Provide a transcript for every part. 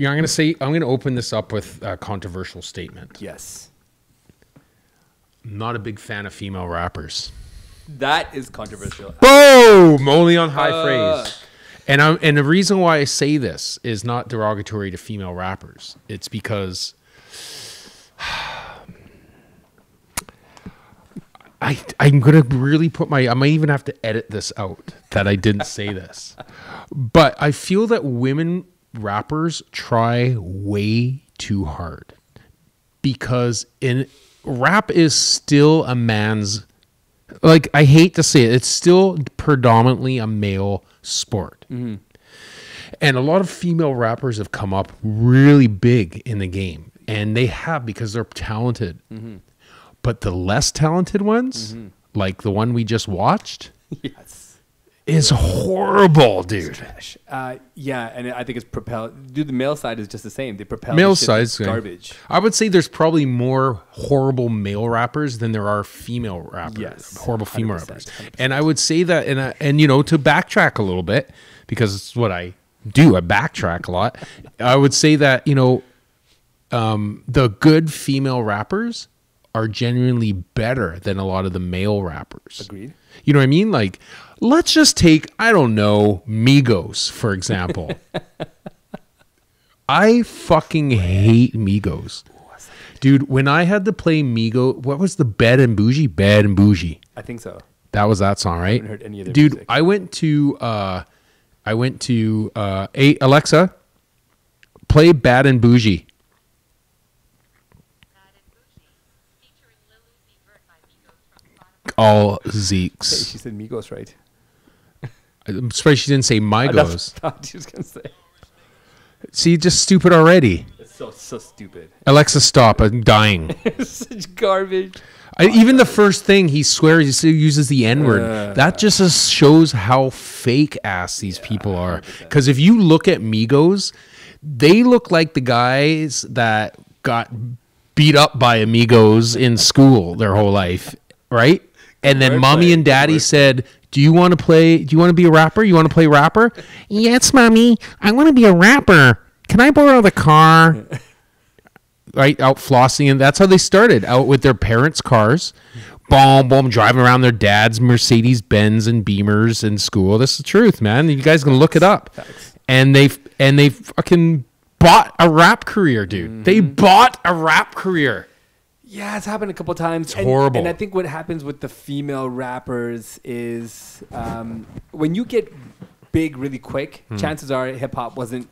Yeah, I'm gonna open this up with a controversial statement. Yes. I'm not a big fan of female rappers. That is controversial. Boom! Only on high phrase. And the reason why I say this is not derogatory to female rappers. It's because I'm gonna really I might even have to edit this out that I didn't say this. But I feel that women rappers try way too hard because rap is still a man's, like, I hate to say it, it's still predominantly a male sport. Mm-hmm. And a lot of female rappers have come up really big in the game, and they have because they're talented. Mm-hmm. But the less talented ones, mm-hmm. like the one we just watched, yes, is horrible, dude. Trash. Yeah, and I think it's propelled. Dude, the male side is just the same. They propel male side's garbage. I would say there's probably more horrible male rappers than there are female rappers. Yes, horrible female rappers. 100%. And I would say that, and you know, to backtrack a little bit, because it's what I do. I backtrack a lot. I would say that, you know, the good female rappers are genuinely better than a lot of the male rappers. Agreed. You know what I mean? Like, let's just take, I don't know, Migos, for example. I fucking hate Migos. Dude, when I had to play Migos, what was the Bad and Bougie? Bad and Bougie. I think so. That was that song, right? I haven't heard any of their Dude, music. I went to hey, Alexa, play Bad and Bougie. All Zeeks. She said Migos, right? I'm surprised she didn't say Migos. I thought she was going to say. See, just stupid already. It's so stupid. Alexa, stop. I'm dying. It's such garbage. Even the first thing he swears, he still uses the N-word. That just shows how fake ass these people are. Because if you look at Migos, they look like the guys that got beat up by amigos in school their whole life, right? And then mommy and daddy said, do you want to be a rapper? You want to play rapper? Yes, mommy. I want to be a rapper. Can I borrow the car? Right, out flossing, and that's how they started, out with their parents' cars, boom, boom, driving around their dad's Mercedes Benz and Beamers in school. This is the truth, man. You guys can look it up. And they fucking bought a rap career, dude. Mm-hmm. They bought a rap career. Yeah, it's happened a couple times. It's horrible. And I think what happens with the female rappers is when you get big really quick, chances are hip hop wasn't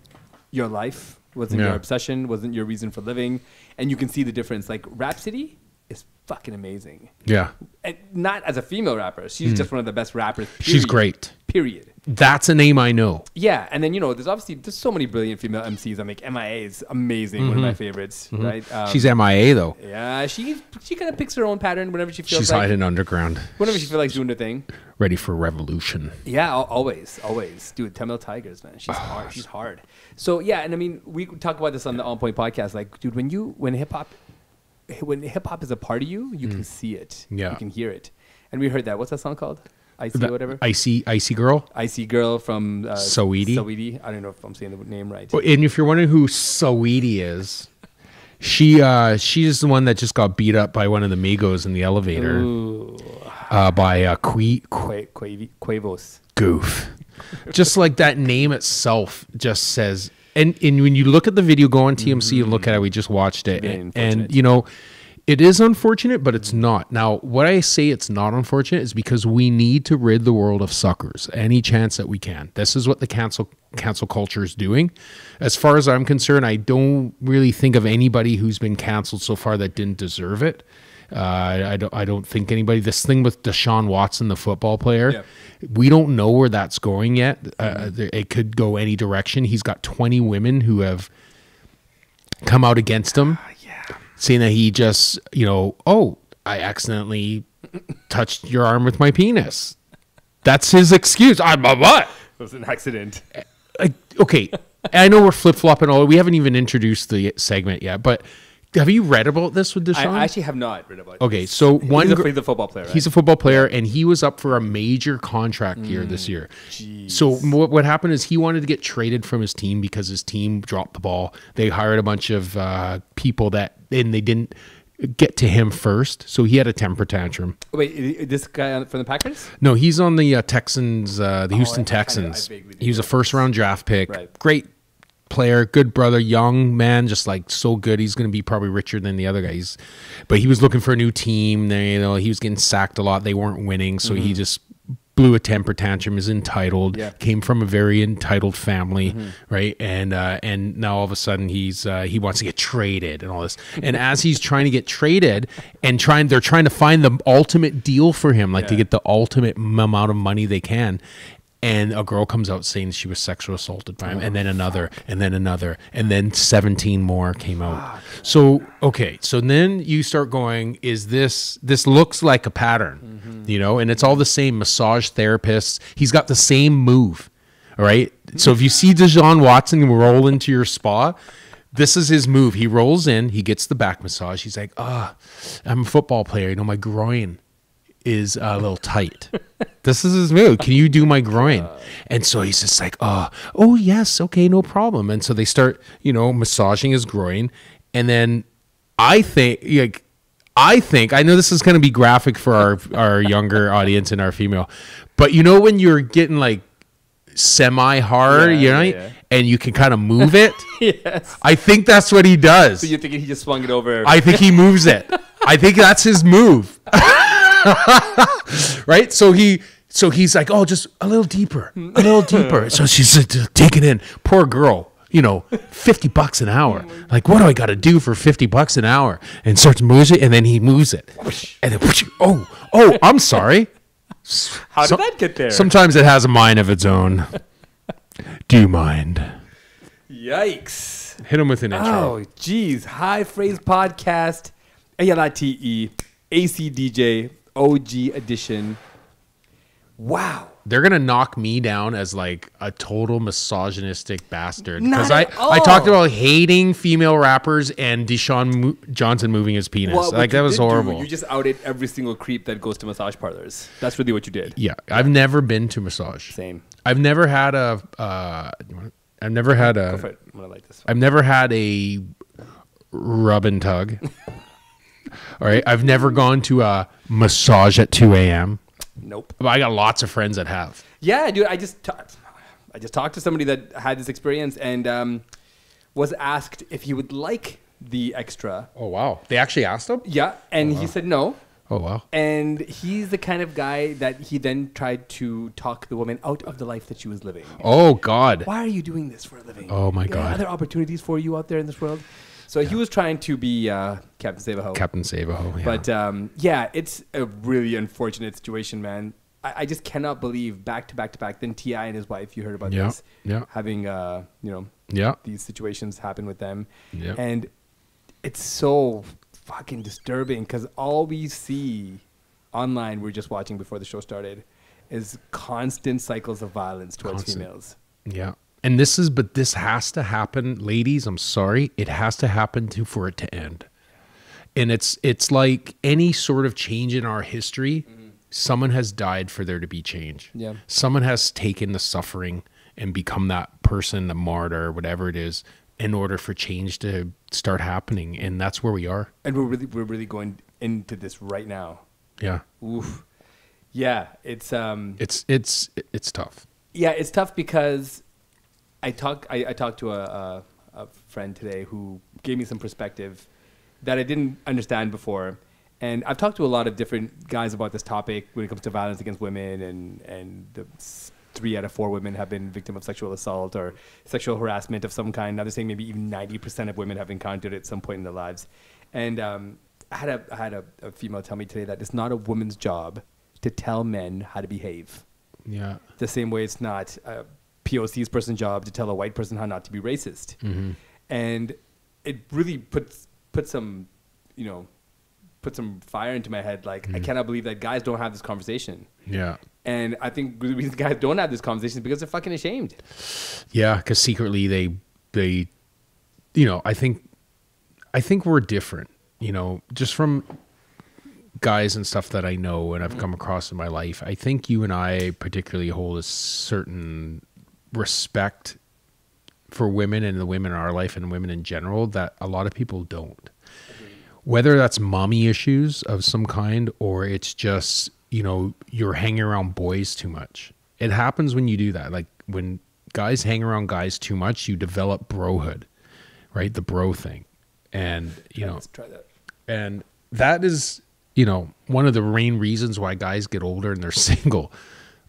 your life. Wasn't your obsession, wasn't your reason for living. And you can see the difference. Like, Rhapsody is fucking amazing. Yeah. And not as a female rapper. She's just one of the best rappers, period. She's great. Period. That's a name I know. Yeah. And then, you know, there's so many brilliant female MCs. I mean, MIA is amazing. One of my favorites, right? She's MIA, though. Yeah. She kind of picks her own pattern whenever she feels She's like. hiding underground. Whenever she feels like doing her thing. Ready for revolution. Yeah, always. Dude, Tamil Tigers, man. She's hard. She's hard. So, yeah, and I mean, we talk about this on the On Point podcast. Like, dude, when hip hop is a part of you, you can see it. Yeah. You can hear it. And we heard that. What's that song called? Icy or whatever? Icy Girl? Icy Girl from Saweetie. Saweetie. I don't know if I'm saying the name right. And if you're wondering who Saweetie is, she's the one that just got beat up by one of the Migos in the elevator. Ooh. By Quavos. Goof. Just like that name itself just says, and when you look at the video, go on TMC and look at it. We just watched it, and you know, it is unfortunate, but it's not. Now, what I say it's not unfortunate is because we need to rid the world of suckers any chance that we can. This is what the cancel culture is doing. As far as I'm concerned, I don't really think of anybody who's been canceled so far that didn't deserve it. I don't think anybody. This thing with Deshaun Watson, the football player, we don't know where that's going yet. It could go any direction. He's got 20 women who have come out against him, saying that he just, you know, I accidentally touched your arm with my penis. That's his excuse. I'm a what? It was an accident. Okay, I know we're flip flopping all. We haven't even introduced the segment yet, but Have you read about this with Deshaun? I actually have not read about it. Okay, so he's a football player, right? He's a football player, and he was up for a major contract year this year. Jeez. So what happened is he wanted to get traded from his team because his team dropped the ball. They hired a bunch of people and they didn't get to him first, so he had a temper tantrum. Wait, this guy from the Packers? No, he's on the Texans, the Houston Texans. He was a first-round draft pick. Right. Great player, good brother, young man, just like so good. He's going to be probably richer than the other guys. But he was looking for a new team. He was getting sacked a lot. They weren't winning, so he just blew a temper tantrum. Is entitled. Yeah. Came from a very entitled family, right? And now all of a sudden he wants to get traded and all this. And as he's trying to get traded and they're trying to find the ultimate deal for him, like to get the ultimate amount of money they can. And a girl comes out saying she was sexually assaulted by him, and then another, and then another, and then 17 more came out. So, okay, so then you start going, is this looks like a pattern, and it's all the same massage therapists. He's got the same move, all right? So if you see Deshaun Watson roll into your spa, this is his move. He rolls in, he gets the back massage. He's like, I'm a football player. My groin is a little tight. This is his move. Can you do my groin? And so he's just like, oh yes, okay, no problem. And so they start, massaging his groin. And then I think, I know this is going to be graphic for our younger audience and our female, but when you're getting like semi-hard, and you can kind of move it. Yes. I think that's what he does. So you're thinking he just swung it over? I think he moves it. I think that's his move. Right? So he's like, just a little deeper. So she's taking in. Poor girl, $50 an hour. Like, what do I got to do for $50 an hour? And starts moving it, and then he moves it. And then, I'm sorry. How did that get there? Sometimes it has a mind of its own. Do you mind? Yikes. Hit him with an intro. Oh, geez. High Phrase Podcast, ALITE, ACDJ, OG edition. Wow. They're going to knock me down as like a total misogynistic bastard. Not Because at all. I talked about hating female rappers and Deshaun Johnson moving his penis. Well, like, that was horrible. You just outed every single creep that goes to massage parlors. That's really what you did. Yeah. I've never been to massage. Same. I've never had a... I've never had a... Go for it. I'm going to like this. I've never had a rub and tug. All right. I've never gone to a massage at 2 a.m. Nope. But I got lots of friends that have. Yeah, dude. I just talked to somebody that had this experience and was asked if he would like the extra. Oh, wow. They actually asked him? Yeah, and he said no. Oh, wow. And he's the kind of guy that he then tried to talk the woman out of the life that she was living. Oh, God. Why are you doing this for a living? Oh, my There are God. other opportunities for you out there in this world. So he was trying to be Captain Save-A-Ho. Captain Save-A-Ho, yeah. But it's a really unfortunate situation, man. I just cannot believe back to back. Then T.I. and his wife, you heard about this, having these situations happen with them, and it's so fucking disturbing because all we see online, we were just watching before the show started, is constant cycles of violence towards females. Yeah. And this has to happen, ladies. I'm sorry. It has to happen for it to end. And it's like any sort of change in our history, someone has died for there to be change. Yeah. Someone has taken the suffering and become that person, the martyr, whatever it is, in order for change to start happening. And that's where we are. And we're really going into this right now. Yeah. Oof. Yeah, it's tough. Yeah, it's tough because I talked to a friend today who gave me some perspective that I didn't understand before. And I've talked to a lot of different guys about this topic when it comes to violence against women, and the 3 out of 4 women have been victim of sexual assault or sexual harassment of some kind. Now they're saying maybe even 90% of women have encountered it at some point in their lives. And I had a female tell me today that it's not a woman's job to tell men how to behave. Yeah. The same way it's not a POC's person's job to tell a white person how not to be racist. Mm-hmm. And it really put some fire into my head. Like, I cannot believe that guys don't have this conversation. Yeah. And I think the reason guys don't have this conversation is because they're fucking ashamed. Yeah, because secretly they I think I think we're different, you know, just from guys and stuff that I know and I've come across in my life. I think you and I particularly hold a certain respect for women and the women in our life and women in general that a lot of people don't. Whether that's mommy issues of some kind or it's just, you know, you're hanging around boys too much. It happens when you do that. Like when guys hang around guys too much, you develop brohood, right? The bro thing. And, you know, let's try that. And that is, you know, one of the main reasons why guys get older and they're single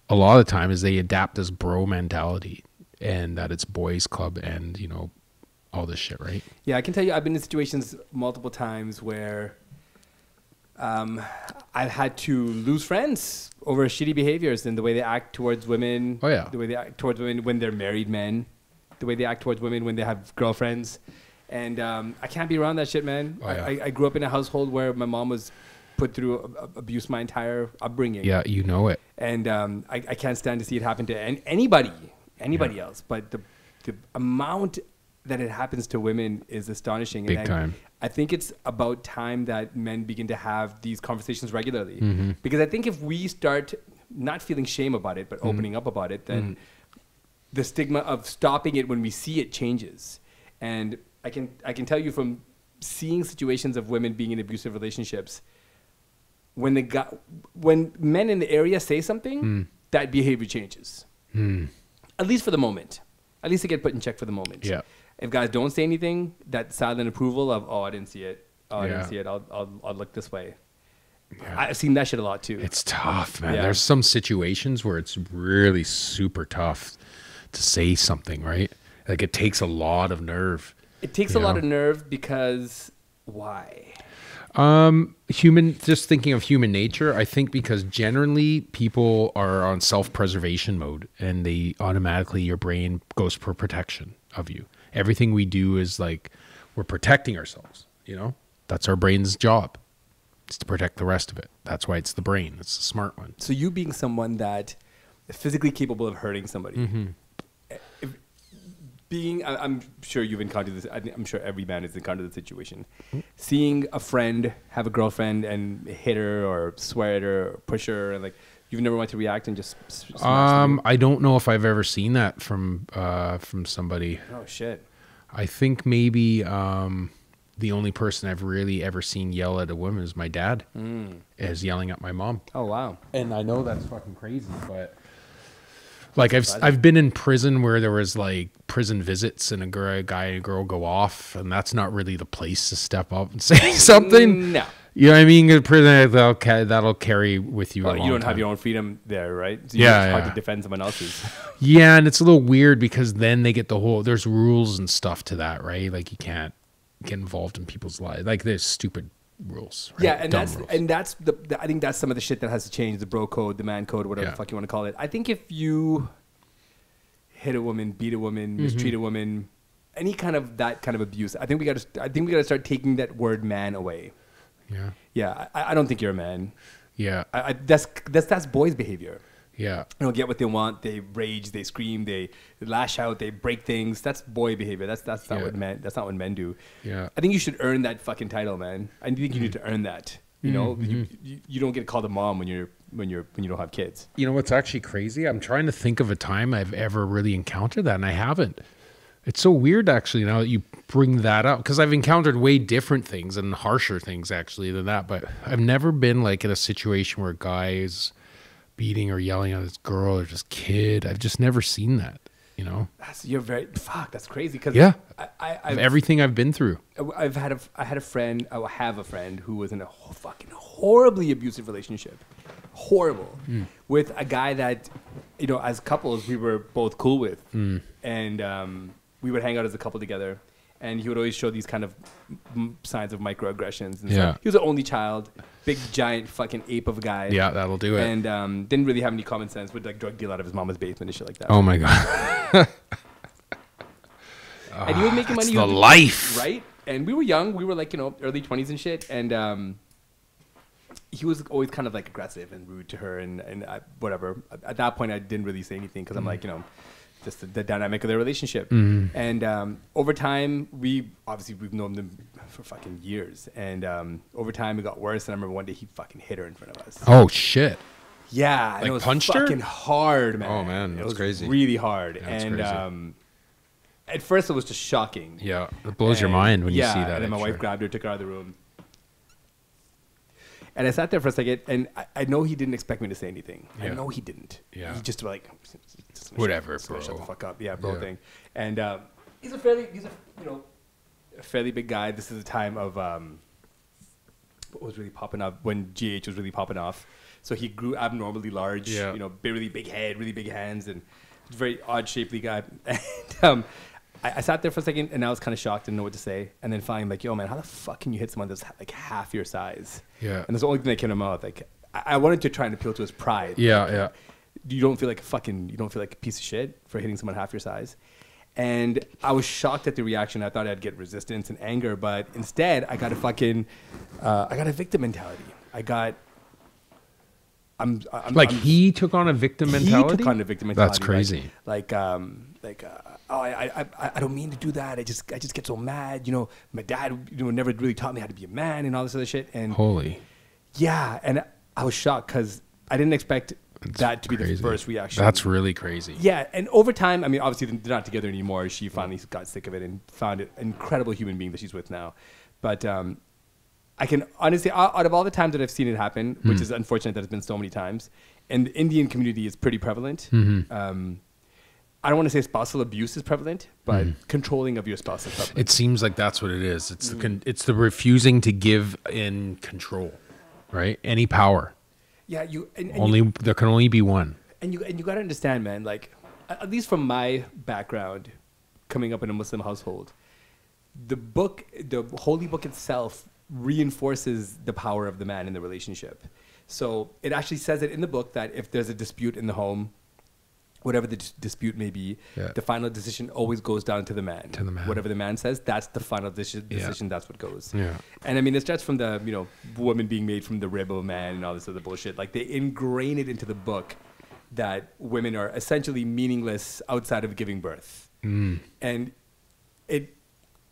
a lot of the time is they adapt this bro mentality and that it's boys club and, you know, all this shit, right? Yeah, I can tell you I've been in situations multiple times where I've had to lose friends over shitty behaviors and the way they act towards women. Oh, yeah. The way they act towards women when they're married men. The way they act towards women when they have girlfriends. And I can't be around that shit, man. Oh, yeah. I grew up in a household where my mom was put through abuse my entire upbringing. Yeah, you know it. And I can't stand to see it happen to anybody else. But the amount that it happens to women is astonishing. Big time. I think it's about time that men begin to have these conversations regularly. Because I think if we start not feeling shame about it, but opening up about it, then the stigma of stopping it when we see it changes. And I can tell you from seeing situations of women being in abusive relationships, when men in the area say something, that behavior changes. At least for the moment. At least they get put in check for the moment. Yeah. If guys don't say anything, that silent approval of, oh, I didn't see it. Oh, I didn't see it. I'll look this way. Yeah. I've seen that shit a lot too. It's tough, man. Yeah. There's some situations where it's really super tough to say something, right? Like it takes a lot of nerve. It takes a lot of nerve because why? Just thinking of human nature, I think because generally people are on self-preservation mode and they automatically, your brain goes for protection of you. Everything we do is like, we're protecting ourselves, you know? That's our brain's job. It's to protect the rest of it. That's why it's the brain. It's the smart one. So you being someone that is physically capable of hurting somebody, I'm sure you've encountered this. I'm sure every man has encountered the situation. Seeing a friend have a girlfriend and hit her or swear at her or push her, and like you've never wanted to react and just. I don't know if I've ever seen that from somebody. Oh shit! I think maybe the only person I've really ever seen yell at a woman is my dad. Is yelling at my mom. Oh wow! And I know that's fucking crazy, but. Like I've been in prison where there was like prison visits and a guy and a girl go off, and that's not really the place to step up and say something. No, you know what I mean? In prison, that'll carry with you. Well, you don't have your own freedom there, right? So yeah, it's hard to defend someone else's. Yeah, and it's a little weird because then they get there's rules and stuff to that, right? Like you can't get involved in people's lives. Like there's stupid rules. Right? Yeah, and that's I think that's some of the shit that has to change, the bro code, the man code, whatever the fuck you want to call it. I think if you hit a woman, beat a woman, mistreat a woman, any kind of that kind of abuse, I think we got to start taking that word man away. Yeah. Yeah, I don't think you're a man. Yeah. That's boys' behavior. Yeah. They don't get what they want. They rage. They scream. They lash out. They break things. That's boy behavior. That's not what men. That's not what men do. Yeah. I think you should earn that fucking title, man. I think you need to earn that. You know, you don't get called a mom when you don't have kids. You know what's actually crazy? I'm trying to think of a time I've ever really encountered that, and I haven't. It's so weird, actually, now that you bring that up, because I've encountered way different things and harsher things actually than that. But I've never been like in a situation where a guy is beating or yelling at his girl or just kid. I've just never seen that, you know? That's crazy. Cause yeah. I've everything I've been through. I have a friend who was in a fucking horribly abusive relationship. Horrible. With a guy that, you know, as couples, we were both cool with. And we would hang out as a couple together. And he would always show these kind of signs of microaggressions. And stuff. He was an only child, big, giant fucking ape of a guy. Yeah, that'll do it. And didn't really have any common sense. Would like drug deal out of his mama's basement and shit like that. Oh my God. And he was making money. That's the life. Right? And we were young. We were like, you know, early 20s and shit. And he was always kind of like aggressive and rude to her and whatever. At that point, I didn't really say anything because I'm like, you know, just the dynamic of their relationship. Mm-hmm. And over time, we've known them for fucking years. And over time, it got worse. And I remember one day he fucking hit her in front of us. Oh shit! Yeah, and it was punched fucking her? hard, man. Oh, man, it that's was crazy. really hard. Yeah, that's and crazy. at first, it was just shocking. Yeah, it blows your mind when you see that. And then my wife grabbed her, took her out of the room. And I sat there for a second, and I know he didn't expect me to say anything. Yeah. I know he didn't. Yeah. He just like, Whatever, shut bro. the fuck up. Yeah, bro Yeah. thing. And he's a fairly big guy. This is a time of what was really popping up when GH was really popping off. So he grew abnormally large. Yeah. Really big head, really big hands, and very odd shapely guy. And I sat there for a second, and I was kind of shocked, didn't know what to say. And then finally, I'm like, yo, man, how the fuck can you hit someone that's like half your size? Yeah. And that's the only thing that came to my mouth. Like, I wanted to try and appeal to his pride. Yeah, Like, yeah. You don't feel like a piece of shit for hitting someone half your size. And I was shocked at the reaction. I thought I'd get resistance and anger, but instead I got a victim mentality. He took on a victim mentality. He took on a victim mentality. That's crazy. I don't mean to do that. I just get so mad. My dad, never really taught me how to be a man and all this other shit. And Holy. yeah, and I was shocked because I didn't expect that to be crazy. the first reaction. That's really crazy. Yeah, and over time, I mean, obviously they're not together anymore. She finally got sick of it and found an incredible human being that she's with now. But I can honestly, out of all the times that I've seen it happen, which is unfortunate that it's been so many times, and the Indian community is pretty prevalent. I don't want to say spousal abuse is prevalent, but controlling of your spouse is prevalent. It seems like that's what it is. It's it's the refusing to give in control, right? Any power. Yeah, There can only be one. And you got to understand, man, like, at least from my background, coming up in a Muslim household, the holy book itself reinforces the power of the man in the relationship. So it actually says it in the book that if there's a dispute in the home, whatever the dispute may be, the final decision always goes down to the man. To the man. Whatever the man says, that's the final decision. That's what goes. Yeah. And I mean, it starts from the woman being made from the rib of a man and all this other bullshit. Like, they ingrain it into the book that women are essentially meaningless outside of giving birth. And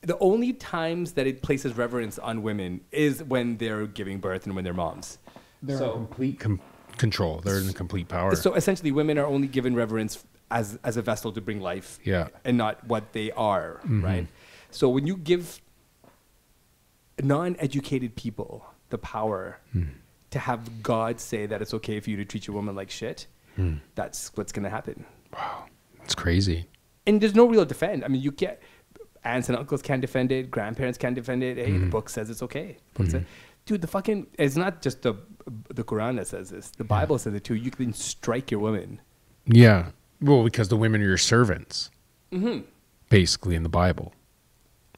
the only times that it places reverence on women is when they're giving birth and when they're moms. They're in complete control. They're in complete power. So essentially, women are only given reverence as a vessel to bring life, and not what they are, right? So when you give non-educated people the power to have God say that it's okay for you to treat your woman like shit, that's what's going to happen. Wow, that's crazy. And there's no real defend. I mean, you get aunts and uncles can't defend it, grandparents can't defend it. Hey, the book says it's okay. Dude, it's not just the Quran that says this. The Bible says it too. You can strike your women. Yeah. Well, because the women are your servants. Basically, in the Bible.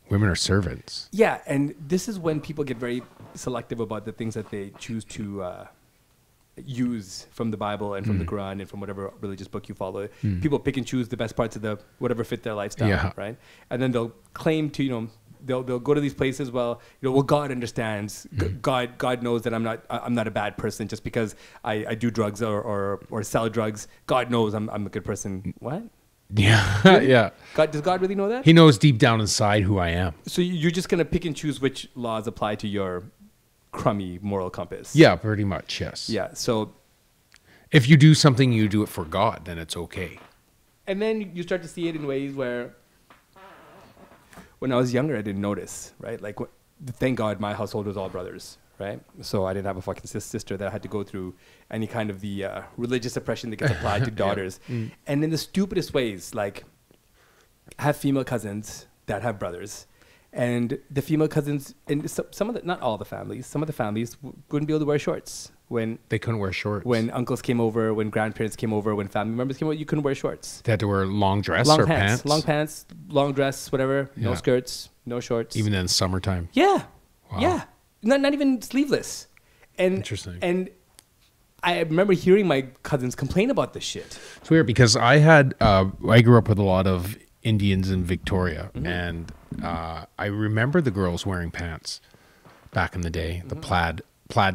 Women are servants. Yeah, and this is when people get very selective about the things that they choose to use from the Bible and from the Quran and from whatever religious book you follow. People pick and choose the best parts of whatever fit their lifestyle, right? And then they'll claim to, they'll go to these places. Well, God understands. God knows that I'm not a bad person just because I do drugs or sell drugs. God knows I'm a good person. What? Yeah, really? yeah. Does God really know that? He knows deep down inside who I am. So you're just gonna pick and choose which laws apply to your crummy moral compass. Yeah, pretty much. Yes. Yeah. So if you do something, you do it for God, then it's okay. And then you start to see it in ways where, when I was younger, I didn't notice, right? Like, thank God my household was all brothers, right? So I didn't have a fucking sister that I had to go through any kind of the religious oppression that gets applied to daughters. And in the stupidest ways, like, I have female cousins that have brothers. And the female cousins, and some of the, not all the families, some of the families wouldn't be able to wear shorts. When they couldn't wear shorts. When uncles came over, when grandparents came over, when family members came over, you couldn't wear shorts. They had to wear long dress long or pants. pants? Long pants, long dress, whatever. Yeah. No skirts, no shorts. Even in summertime? Yeah. Wow. Yeah. Not even sleeveless. And, interesting. And I remember hearing my cousins complain about this shit. It's weird because I grew up with a lot of Indians in Victoria, and I remember the girls wearing pants back in the day, the plaid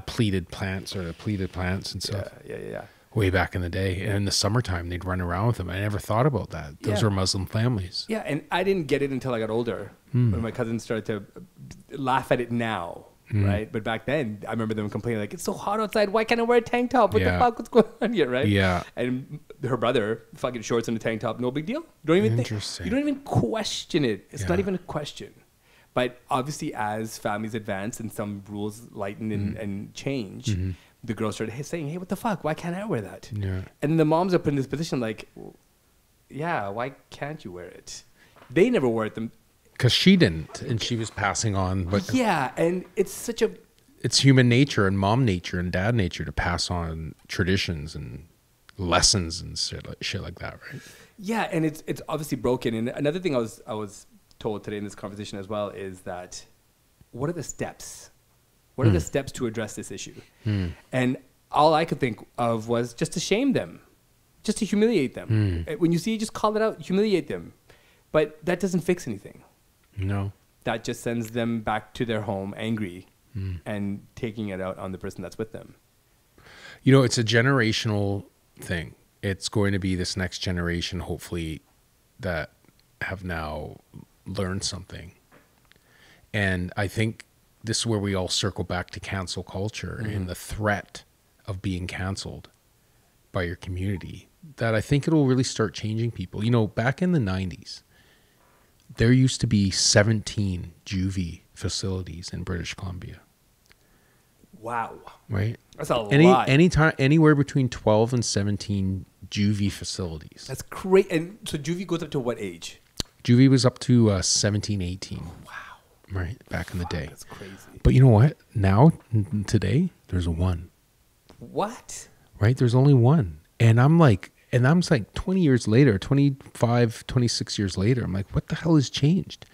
pleated pants or the pleated pants and stuff. Yeah. way back in the day. And in the summertime, they'd run around with them. I never thought about that. Those were Muslim families. Yeah, and I didn't get it until I got older. When my cousins started to laugh at it now, right? But back then, I remember them complaining like, "It's so hot outside. Why can't I wear a tank top? What the fuck? What's going on here?" Right? Yeah. And her brother, fucking shorts and a tank top, no big deal. You don't even Interesting. you don't even question it. It's not even a question. But obviously, as families advance and some rules lighten and change, the girls started saying, "Hey, what the fuck? Why can't I wear that?" Yeah. And the moms are put in this position like, "Yeah, why can't you wear it?" They never wore it. Because she didn't, and she was passing on. But Yeah, and it's such a... it's human nature and mom nature and dad nature to pass on traditions and lessons and shit like that, right? Yeah, and it's obviously broken. And another thing I was told today in this conversation as well is that what are the steps? What are the steps to address this issue? And all I could think of was just to shame them, just to humiliate them. When you see it, just call it out, humiliate them. But that doesn't fix anything. No. That just sends them back to their home angry and taking it out on the person that's with them. You know, it's a generational thing. It's going to be this next generation, hopefully, that have now learned something. And I think this is where we all circle back to cancel culture and the threat of being canceled by your community, that I think it'll really start changing people. You know, back in the 90s, there used to be 17 juvie facilities in British Columbia. Wow. Right? That's a lot. Anywhere between 12 and 17 juvie facilities. That's great. And so juvie goes up to what age? Juvie was up to 17, 18. Wow. Right, back in the day. That's crazy. But you know what? Now, today, there's one. What? Right? There's only one. And I'm like 20 years later, 25, 26 years later, I'm like, what the hell has changed?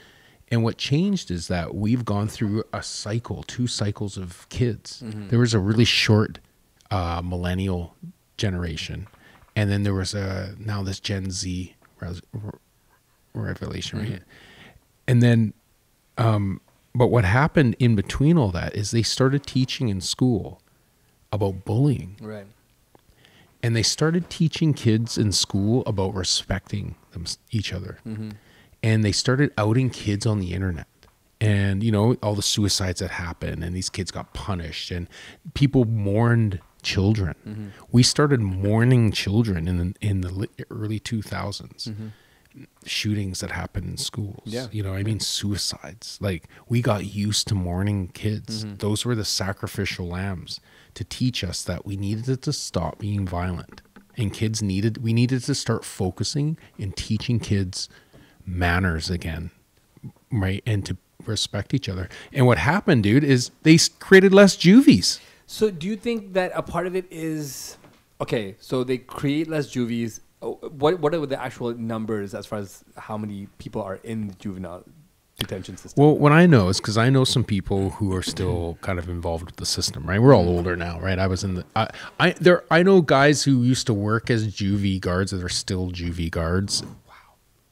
And what changed is that we've gone through a cycle, 2 cycles of kids. There was a really short millennial generation. And then there was now this Gen Z revelation, right? And then, but what happened in between all that is they started teaching in school about bullying. Right. And they started teaching kids in school about respecting each other. And they started outing kids on the internet. And, you know, all the suicides that happened and these kids got punished and people mourned children. We started mourning children in the early 2000s. Shootings that happened in schools. Yeah. You know, I mean, suicides. Like, we got used to mourning kids. Those were the sacrificial lambs to teach us that we needed to stop being violent. And we needed to start focusing and teaching kids manners again, right? And to respect each other. And what happened, dude, is they created less juvies. So do you think that a part of it is, okay, so they create less juvies. What are the actual numbers as far as how many people are in the juvenile detention system? Well, what I know is because I know some people who are still kind of involved with the system, right? We're all older now, right? I was in the, I know guys who used to work as juvie guards that are still juvie guards.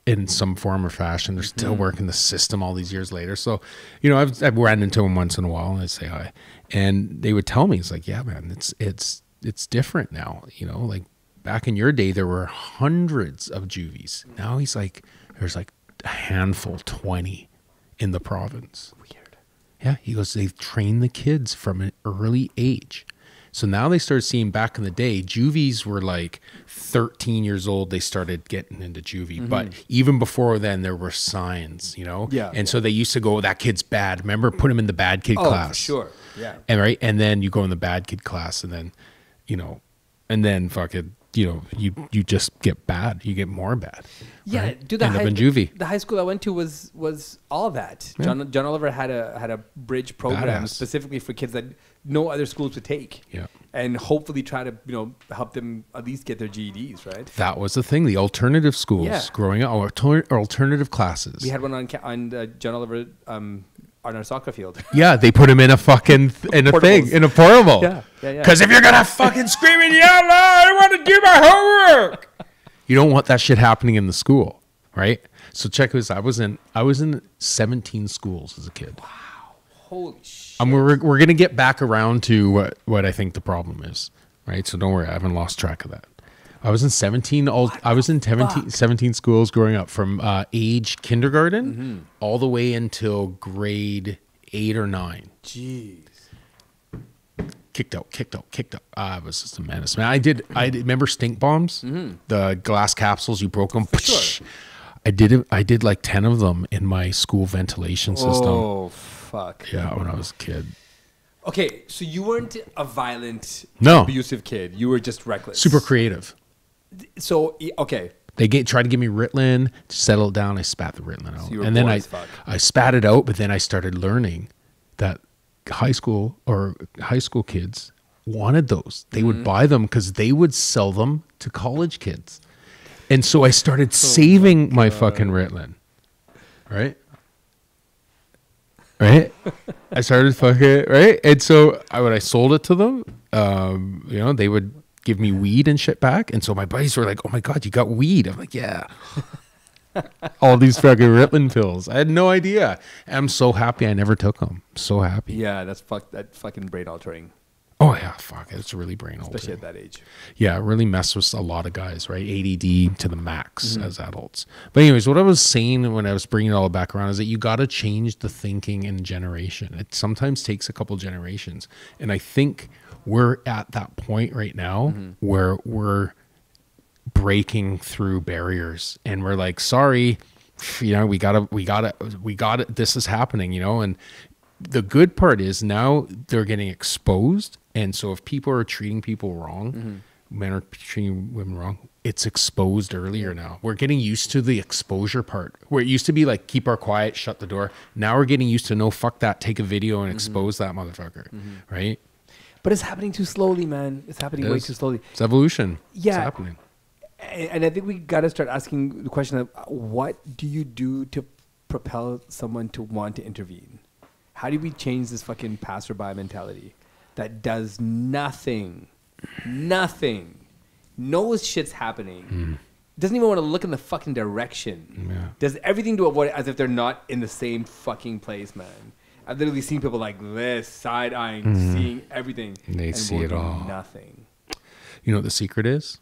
In some form or fashion. They're still working the system all these years later. So, you know, I've ran into them once in a while and I'd say hi. And they would tell me, it's like, yeah, man, it's different now. You know, like back in your day, there were hundreds of juvies. Now he's like, there's like a handful, 20 in the province. Weird. Yeah. He goes, they've trained the kids from an early age. So now they started seeing, back in the day, juvies were like 13 years old. They started getting into juvie. But even before then, there were signs, you know? Yeah. And so they used to go, that kid's bad. Remember, put him in the bad kid class. For sure. Yeah. And right. And then you go in the bad kid class and then, you know, and then fucking, you know, you just get bad. You get more bad. Yeah, right? dude. End up in juvie. The high school I went to was all that. Yeah. John Oliver had a bridge program Badass. specifically for kids that no other schools would take. Yeah. And hopefully try to, you know, help them at least get their GEDs, right? That was the thing. The alternative schools growing up, alternative classes. We had one on John Oliver on our soccer field. Yeah, they put him in a fucking in a portable. Yeah. Because if you're gonna fucking scream and yell, I want to do my homework. You don't want that shit happening in the school, right? So check this. I was in 17 schools as a kid. Wow, holy shit! We're gonna get back around to what I think the problem is. right? So don't worry, I haven't lost track of that. I was in 17 schools growing up, from age kindergarten all the way until grade 8 or 9. Jeez. Kicked out. I was just a menace, man. I did remember stink bombs, the glass capsules. You broke them. Sure. I did like 10 of them in my school ventilation system. Oh, fuck. Yeah, when I was a kid. Okay, so you weren't a violent, No. abusive kid. You were just reckless. Super creative. So, okay. They tried to give me Ritalin to settle it down. I spat the Ritalin out, So you were and then bored I as fuck. spat it out. But then I started learning that high school kids wanted those. They would buy them because they would sell them to college kids, and so I started saving my fucking Ritalin. Right. I started fucking right, and so when I sold it to them, they would give me weed and shit back. And so my buddies were like, "Oh my God, you got weed." I'm like, "Yeah." All these fucking Ritalin pills. I had no idea. I'm so happy I never took them. So happy. Yeah, that fucking brain altering, Oh yeah, fuck. It's really brain especially altering. at that age. Yeah, it really messed with a lot of guys, right? ADD to the max as adults. But anyways, what I was saying when I was bringing it all back around is that you got to change the thinking in generation. It sometimes takes a couple generations. And I think we're at that point right now where we're breaking through barriers, and we're like, sorry, we got it. This is happening, and the good part is now they're getting exposed. And so if people are treating people wrong, men are treating women wrong, it's exposed earlier now. We're getting used to the exposure part, where it used to be like, keep our quiet, shut the door. Now we're getting used to, no, fuck that, take a video and expose that motherfucker, right? But it's happening too slowly, man. It's happening way too slowly. It's evolution. Yeah. It's happening. And I think we got to start asking the question of, what do you do to propel someone to want to intervene? How do we change this fucking passerby mentality that does nothing, knows shit's happening, doesn't even want to look in the fucking direction, does everything to avoid it as if they're not in the same fucking place, man. I've literally seen people like this, side-eyeing, seeing everything. They see it all. Nothing. You know what the secret is?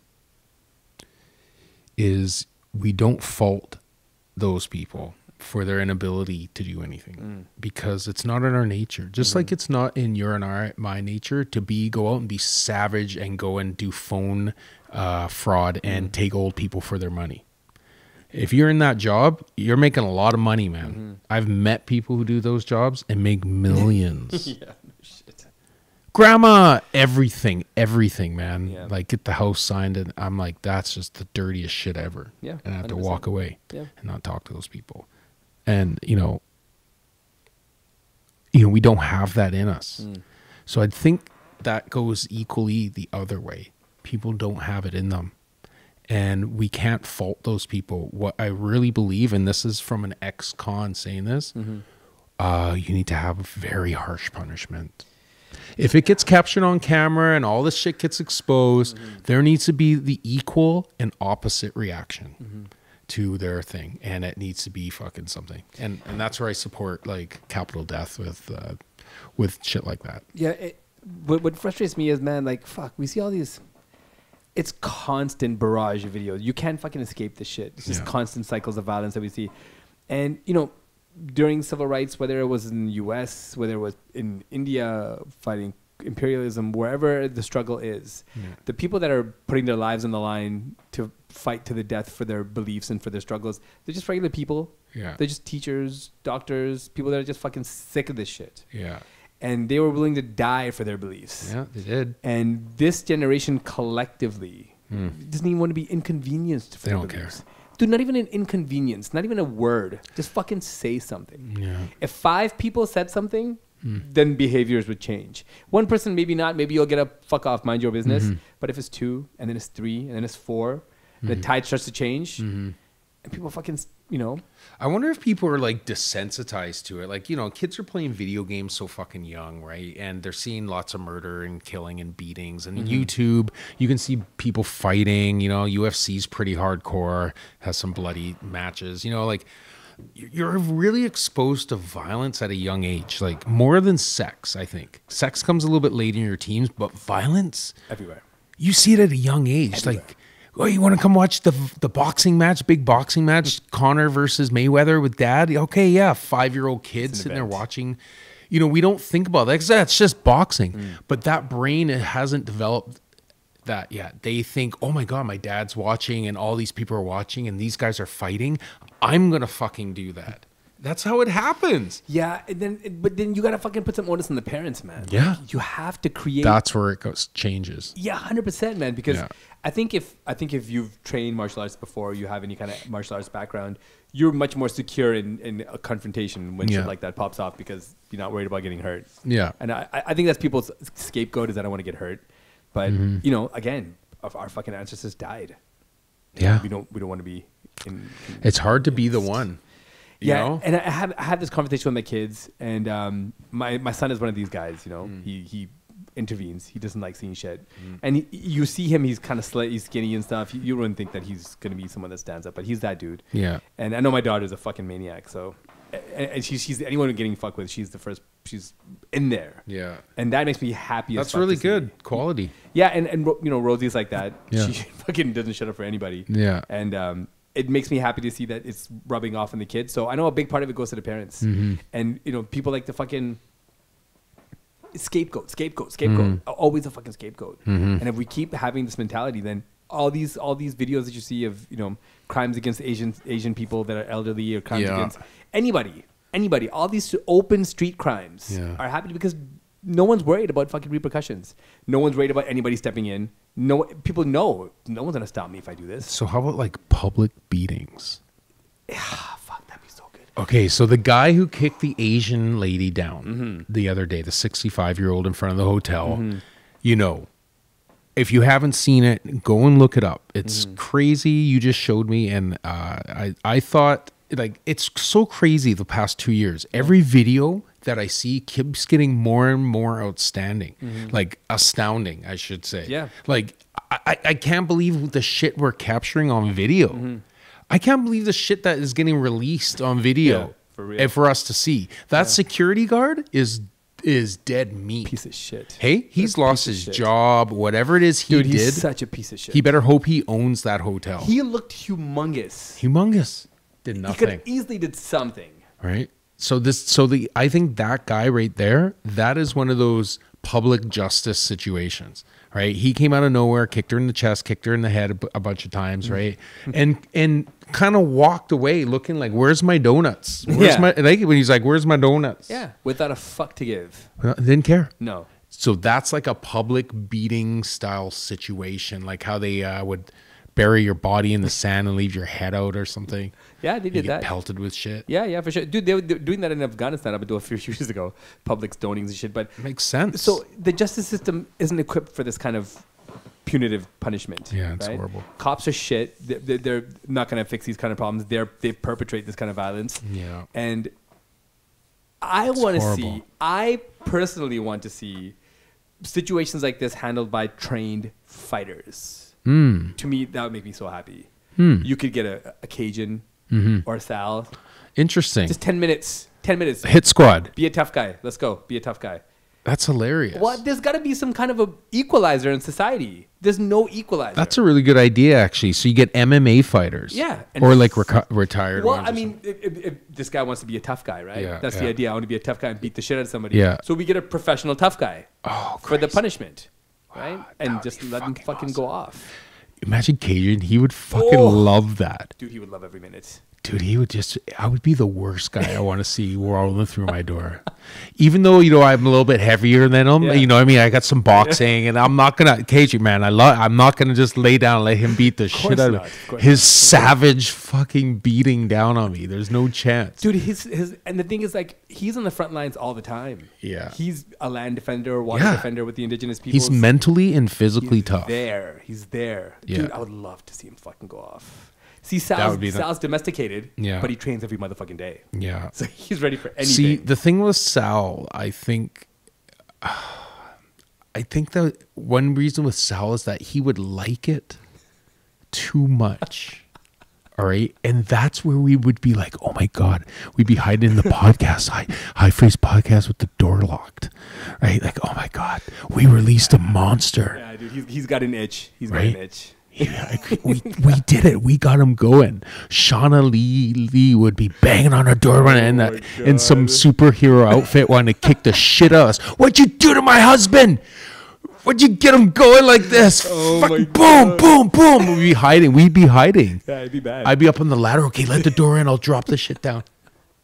Is we don't fault those people for their inability to do anything, because it's not in our nature. Just like it's not in your and my nature to go out and be savage and go and do phone fraud and take old people for their money. If you're in that job, you're making a lot of money, man. I've met people who do those jobs and make millions. Yeah, no shit. Grandma, everything, man. Yeah. Like, get the house signed, and I'm like, that's just the dirtiest shit ever. Yeah, and I have to 100%. walk away Yeah. and not talk to those people. And we don't have that in us. So I think that goes equally the other way. People don't have it in them, and we can't fault those people. What I really believe, and this is from an ex-con saying this, you need to have a very harsh punishment. If it gets captured on camera and all this shit gets exposed, there needs to be the equal and opposite reaction to their thing, and it needs to be fucking something. And that's where I support like capital death with shit like that. Yeah. What frustrates me is, man, like, fuck, we see all these. It's constant barrage of videos. You can't fucking escape this shit. It's just constant cycles of violence that we see. And, during civil rights, whether it was in the US, whether it was in India fighting imperialism, wherever the struggle is, the people that are putting their lives on the line to fight to the death for their beliefs and for their struggles, they're just regular people. Yeah. They're just teachers, doctors, people that are just fucking sick of this shit. Yeah. And they were willing to die for their beliefs. Yeah, they did. And this generation collectively doesn't even want to be inconvenienced for They their don't beliefs. care. Dude, not even an inconvenience, not even a word. Just fucking say something. Yeah. If 5 people said something, then behaviors would change. One person, maybe not. Maybe you'll get a fuck off, mind your business. But if it's 2, and then it's 3, and then it's 4, the tide starts to change. And people fucking, I wonder if people are like desensitized to it. Like, kids are playing video games so fucking young, right? And they're seeing lots of murder and killing and beatings. And YouTube, you can see people fighting. UFC's pretty hardcore, has some bloody matches. Like, you're really exposed to violence at a young age, like more than sex, I think. Sex comes a little bit later in your teens, but violence everywhere. You see it at a young age. Everywhere. Like, oh, you want to come watch the boxing match, big boxing match, Conor versus Mayweather with dad? Okay, yeah, 5-year-old kid sitting there watching. You know, we don't think about that because that's just boxing. But that brain, it hasn't developed that yet. They think, oh my God, my dad's watching and all these people are watching and these guys are fighting. I'm going to fucking do that. That's how it happens. Yeah, but then you gotta fucking put some onus on the parents, man. Yeah. Like, you have to create. That's where it goes, changes. Yeah, 100%, man. Because I think if you've trained martial arts before, you have any kind of martial arts background, you're much more secure in a confrontation when shit like that pops off because you're not worried about getting hurt. Yeah. And I think that's people's scapegoat is I don't want to get hurt, but you know, again, our fucking ancestors died. Yeah. We don't want to be in it's hard to be the one. You know? And I have this conversation with my kids, and my son is one of these guys. You know, he intervenes. He doesn't like seeing shit, and you see him. He's kind of he's skinny and stuff. You wouldn't think that he's gonna be someone that stands up, but he's that dude. Yeah. And I know my daughter's a fucking maniac. So, and she's anyone getting fucked with. She's the first. She's in there. Yeah. And that makes me happy. That's as fuck really to see. good quality. Yeah, and you know Rosie's like that. Yeah. She fucking doesn't shut up for anybody. Yeah. And it makes me happy to see that it's rubbing off on the kids. So I know a big part of it goes to the parents. And, you know, people like the fucking scapegoat. Always a fucking scapegoat. And if we keep having this mentality, then all these videos that you see of, you know, crimes against Asian people that are elderly or crimes against anybody, all these open street crimes are happening because no one's worried about fucking repercussions. No one's worried about anybody stepping in. No, people know no one's gonna stop me if I do this. So how about like public beatings? Fuck, that'd be so good. Okay, so the guy who kicked the Asian lady down the other day, the 65-year-old in front of the hotel, you know, if you haven't seen it, go and look it up. It's crazy. You just showed me, and I thought, like, it's so crazy the past 2 years. Every video that I see keeps getting more and more outstanding, like astounding, I should say. Yeah. Like, I can't believe the shit we're capturing on video. I can't believe the shit that is getting released on video. Yeah, for real. And for us to see. That security guard is dead meat. Piece of shit. Hey, he's lost his job, whatever it is he Dude, did. he's such a piece of shit. He better hope he owns that hotel. He looked humongous. Humongous. Did He nothing. could have easily did something. Right? I think that guy right there, that is one of those public justice situations, right? He came out of nowhere, kicked her in the chest, kicked her in the head a bunch of times, right? And kind of walked away looking like, where's my donuts? Where's my, like when he's like, where's my donuts? Yeah, without a fuck to give. Well, didn't care. No. So that's like a public beating style situation, like how they would bury your body in the sand and leave your head out or something. Yeah, they You did get that. pelted with shit. Yeah, for sure. Dude, they were doing that in Afghanistan up until a few years ago. Public stonings and shit. But Makes sense. so the justice system isn't equipped for this kind of punitive punishment. Yeah, it's right? horrible. Cops are shit. They're not going to fix these kind of problems. They perpetrate this kind of violence. Yeah. And I want to horrible. see, I personally want to see situations like this handled by trained fighters. To me, that would make me so happy. You could get a Cajun or a Sal. Interesting. Just 10 minutes. 10 minutes. Hit squad. Be a tough guy. Let's go. Be a tough guy. That's hilarious. Well, there's got to be some kind of a equalizer in society. There's no equalizer. That's a really good idea, actually. So you get MMA fighters. Yeah. Or like retired Well, ones I or mean, if this guy wants to be a tough guy, right? Yeah, That's the yeah. idea. I want to be a tough guy and beat the shit out of somebody. Yeah. So we get a professional tough guy for the crazy. punishment, right? that And would just be let him fucking fucking go off. Imagine Cajun. He would fucking Oh. love that. Dude, he would love every minute. Dude, I would be the worst guy I want to see rolling through my door. Even though, you know, I'm a little bit heavier than him, Yeah. you know what I mean? I got some boxing and I'm not going to, Cajun, man, I'm not going to just lay down and let him beat the shit out of not, me. of course His savage fucking beating down on me. There's no chance. Dude, his and the thing is, like, he's on the front lines all the time. Yeah. He's a land defender, a water Yeah. defender with the indigenous people. He's mentally and physically tough. He's there. Yeah. Dude, I would love to see him fucking go off. See, would be Sal's domesticated, Yeah. but he trains every motherfucking day. Yeah. So he's ready for anything. See, the thing with Sal, I think the one reason with Sal is that he would like it too much. All right. And that's where we would be like, oh my God, we'd be hiding in the podcast, high face podcast with the door locked. Right. Like, oh my God, we released a monster. Yeah, dude, he's got an itch. He's got Right? an itch. Yeah, we did it. We got him going. Shauna Lee would be banging on our door in some superhero outfit, wanting to kick the shit out of us. What'd you do to my husband? What'd you get him going like this? Oh Fuck, my boom, boom, boom. We'd be hiding. Yeah, it'd be bad. I'd be up on the ladder. Okay, let the door in. I'll drop the shit down.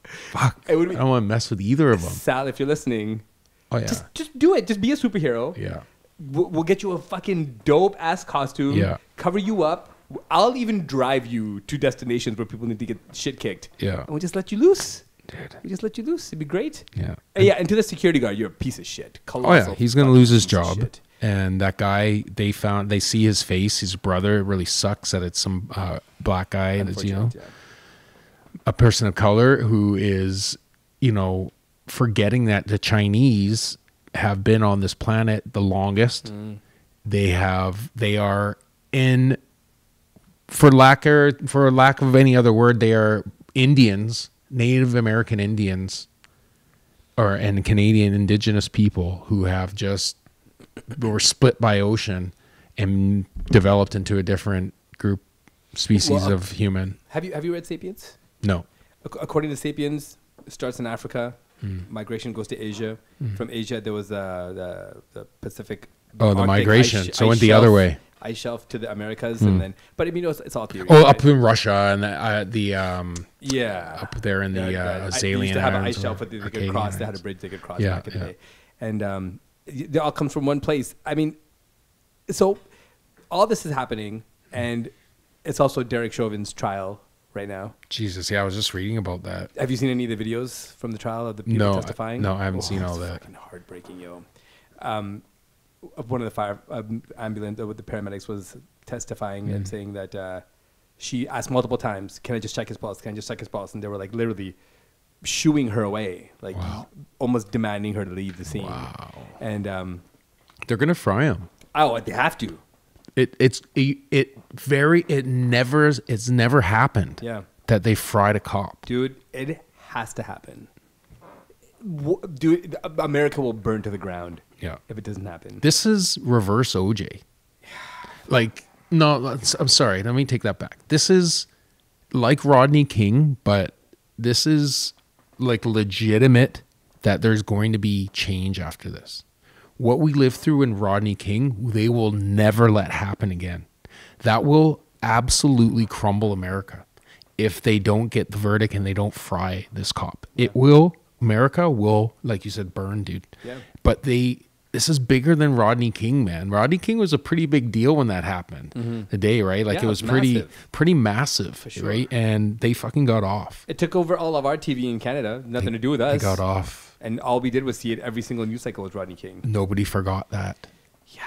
Fuck. It would I be- don't want to mess with either of them. Sal, if you're listening, Oh yeah. just do it. Just be a superhero. Yeah. We'll get you a fucking dope ass costume. Yeah. Cover you up. I'll even drive you to destinations where people need to get shit kicked. Yeah. And we'll just let you loose. Dude. We just let you loose. It'd be great. Yeah. Yeah, and to the security guard, you're a piece of shit. Oh Colossal yeah, he's gonna fucking lose his piece of job. shit. And that guy, they see his face. His brother really sucks that it's some black guy, and it's Unfortunate, yeah. a person of color who is, forgetting that the Chinese have been on this planet the longest. They are in, for lack of any other word, they are Indians, Native American Indians, and Canadian Indigenous people who were split by ocean and developed into a different species of human. Have you read *Sapiens*? No. According to *Sapiens*, it starts in Africa. Migration goes to Asia. From Asia, there was the Pacific. Oh, the Arctic migration. So it went the shelf, other way. Ice shelf to the Americas, and then. But I mean, it's all theory. Oh, right? up in Russia and Yeah. up there in the They Azalean used to have an Islands ice shelf or that they could Arcadian cross. They had a Islands. bridge they could cross Yeah, back in the yeah. day. And it all comes from one place. I mean, so all this is happening, and it's also Derek Chauvin's trial right now. Jesus, yeah, I was just reading about that. Have you seen any of the videos from the trial of the people No, testifying? no, I haven't seen all it's that. Fucking heartbreaking, yo. One of the fire ambulance with the paramedics was testifying and saying that she asked multiple times, "Can I just check his pulse? Can I just check his pulse?" And they were like literally shooing her away, like almost demanding her to leave the scene. Wow. And They're gonna fry him. oh, they have to. It's never happened. Yeah. That they fried a cop. Dude, it has to happen. Dude, America will burn to the ground. Yeah. If it doesn't happen. This is reverse OJ. Like, no, I'm sorry. Let me take that back. This is like Rodney King, but this is like legitimate that there's going to be change after this. What we lived through in Rodney King, they will never let happen again. That will absolutely crumble America if they don't get the verdict and they don't fry this cop. Yeah. America will, like you said, burn, dude. Yeah. But this is bigger than Rodney King, man. Rodney King was a pretty big deal when that happened. The day, right? Like, Yeah, it was massive. pretty massive, For sure. right? And they fucking got off. It took over all of our TV in Canada. Nothing to do with us. They got off. And all we did was see it every single news cycle was Rodney King. Nobody forgot that. Yeah.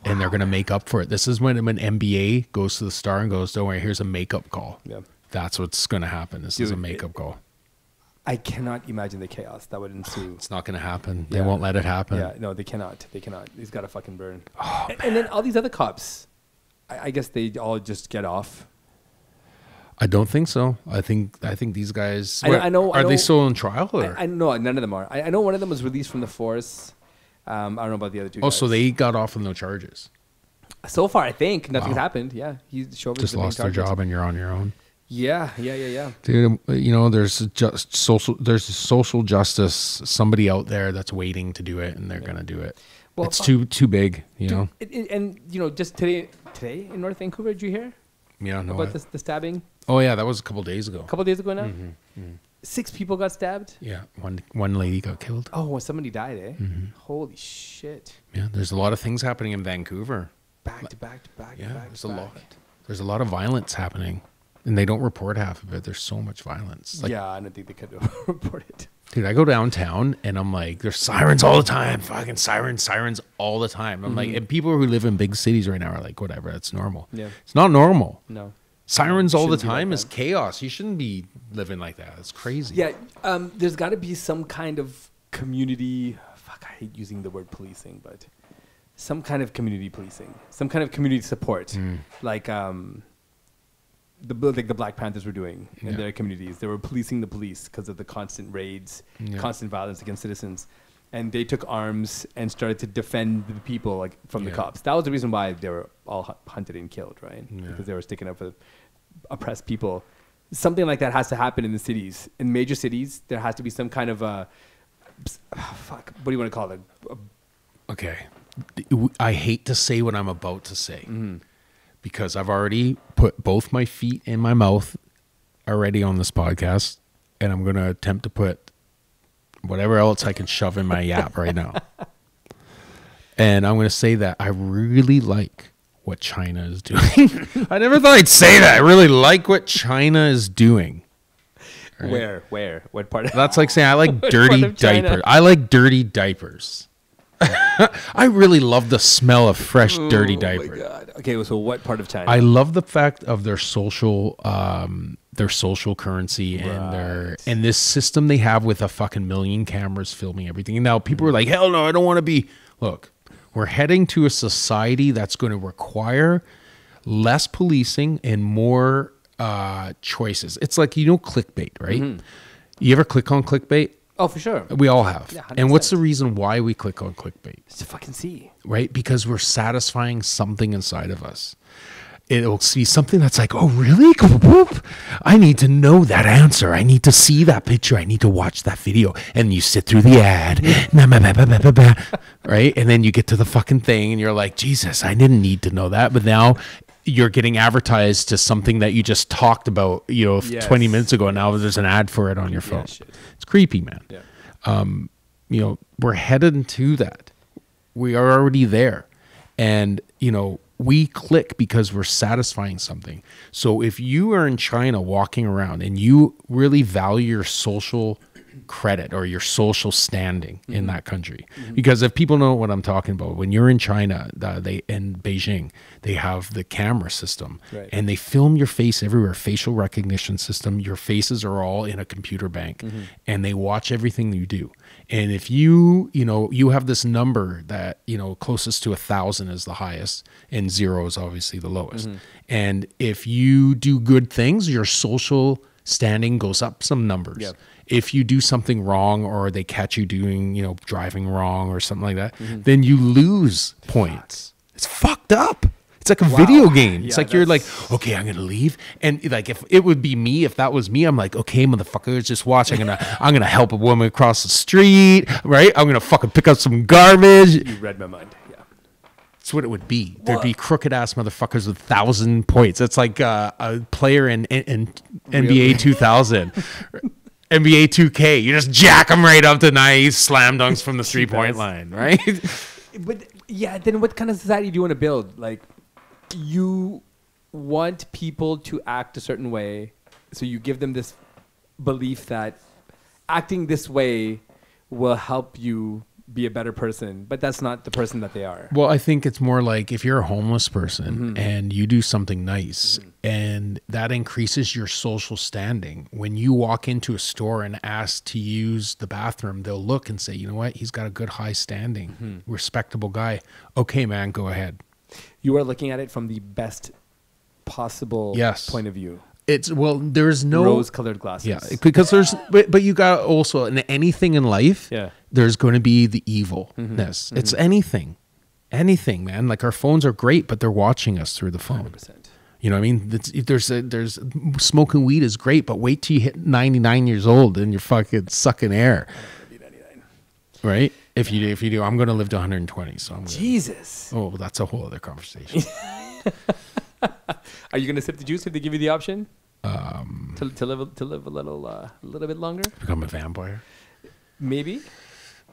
And they're going to make up for it. This is when NBA goes to the Star and goes, don't worry, here's a makeup call. Yeah. That's what's going to happen. This is a Dude, makeup call. I cannot imagine the chaos that would ensue. It's not going to happen. They Yeah. won't let it happen. Yeah, no, they cannot. They cannot. He's got to fucking burn. Oh, and then all these other cops, I guess they all just get off. I don't think so. I think these guys. I know. Are they still on trial? Or? I know none of them are. I know one of them was released from the force. I don't know about the other two. Oh, guys. so they got off with no charges. So far, I think nothing's Wow. happened. Yeah, he's Chauvin's Just the main lost their target. job and you're on your own. Yeah. Dude, there's just social justice, somebody out there that's waiting to do it, and they're gonna do it. Well, it's too big, you know. And just today in North Vancouver, did you hear Yeah, no. about the stabbing? Oh yeah, that was a couple days ago. A couple days ago now. 6 people got stabbed. Yeah, one lady got killed. Oh, well, somebody died, eh? Holy shit! Yeah, there's a lot of things happening in Vancouver. Back to back to back. Yeah, to back there's to a back. lot. There's a lot of violence happening, and they don't report half of it. There's so much violence. Like, Yeah, I don't think they could have reported. dude, I go downtown and I'm like, there's sirens all the time, fucking sirens all the time. I'm like, and people who live in big cities right now are like, whatever, that's normal. Yeah. It's not normal. No. Sirens all the Shouldn't be like time is that. chaos. You shouldn't be living like that. It's crazy. Yeah, there's got to be some kind of community. Fuck, I hate using the word policing, but some kind of community policing, some kind of community support. Like, like the Black Panthers were doing in their communities. They were policing the police because of the constant raids, constant violence against citizens. And they took arms and started to defend the people like from the cops. That was the reason why they were all hunted and killed, right? Because they were sticking up for oppressed people. Something like that has to happen in the cities. In major cities, there has to be some kind of a what do you want to call it? Okay. I hate to say what I'm about to say because I've already put both my feet in my mouth already on this podcast, and I'm going to attempt to put whatever else I can shove in my yap right now. And I'm going to say that I really like what China is doing. I never thought I'd say that. I really like what China is doing. Right? Where? What part? That's like saying I like dirty diapers. I like dirty diapers. I really love the smell of fresh, dirty diapers. Oh my God. Okay, so what part of China? I love the fact of their social currency and this system they have with a fucking million cameras filming everything. And now people are like, hell no, I don't want to be. Look, we're heading to a society that's going to require less policing and more choices. It's like, clickbait, right? You ever click on clickbait? Oh, for sure. We all have. Yeah, and what's the reason why we click on clickbait? It's to fucking see. Right? Because we're satisfying something inside of us. It'll see something that's like, oh, really? I need to know that answer. I need to see that picture. I need to watch that video. And you sit through the ad. Right? And then you get to the fucking thing and you're like, Jesus, I didn't need to know that. But now you're getting advertised to something that you just talked about, 20 minutes ago. And now there's an ad for it on your phone. It's creepy, man. Yeah. We're headed to that. We are already there. And, we click because we're satisfying something. So if you are in China walking around and you really value your social credit or your social standing in that country, because if people know what I'm talking about, when you're in China, in Beijing, they have the camera system and they film your face everywhere, facial recognition system. Your faces are all in a computer bank and they watch everything you do. And if you have this number that, closest to 1,000 is the highest and 0 is obviously the lowest. And if you do good things, your social standing goes up some numbers. Yep. If you do something wrong or they catch you doing, driving wrong or something like that, then you lose points. It's fucked up. It's like a video game. It's like you're like, okay, I'm gonna leave, and like if it would be me, if that was me, I'm like, okay, motherfuckers, just watch. I'm gonna help a woman across the street, right? I'm gonna fucking pick up some garbage. You read my mind. Yeah, that's what it would be. There'd be crooked ass motherfuckers with 1,000 points. It's like a player in NBA 2000. NBA 2K, you just jack them right up to nice slam dunks from the 3-point line, right? But yeah, then what kind of society do you want to build? Like, you want people to act a certain way, so you give them this belief that acting this way will help you be a better person, but that's not the person that they are. Well, I think it's more like if you're a homeless person and you do something nice and that increases your social standing. When you walk into a store and ask to use the bathroom, they'll look and say, you know what? He's got a good high standing, respectable guy. Okay, man, go ahead. You are looking at it from the best possible point of view. There's no rose-colored glasses. Yeah, because but you got also in anything in life. Yeah, there's going to be the evilness. It's anything, man. Like our phones are great, but they're watching us through the phone. 100%. You know what I mean? There's smoking weed is great, but wait till you hit 99 years old and you're fucking sucking air. I'm gonna be 99. Right? If you do, I'm going to live to 120. So Jesus. Oh, well, that's a whole other conversation. Are you gonna sip the juice if they give you the option? To live a little bit longer? Become a vampire? Maybe.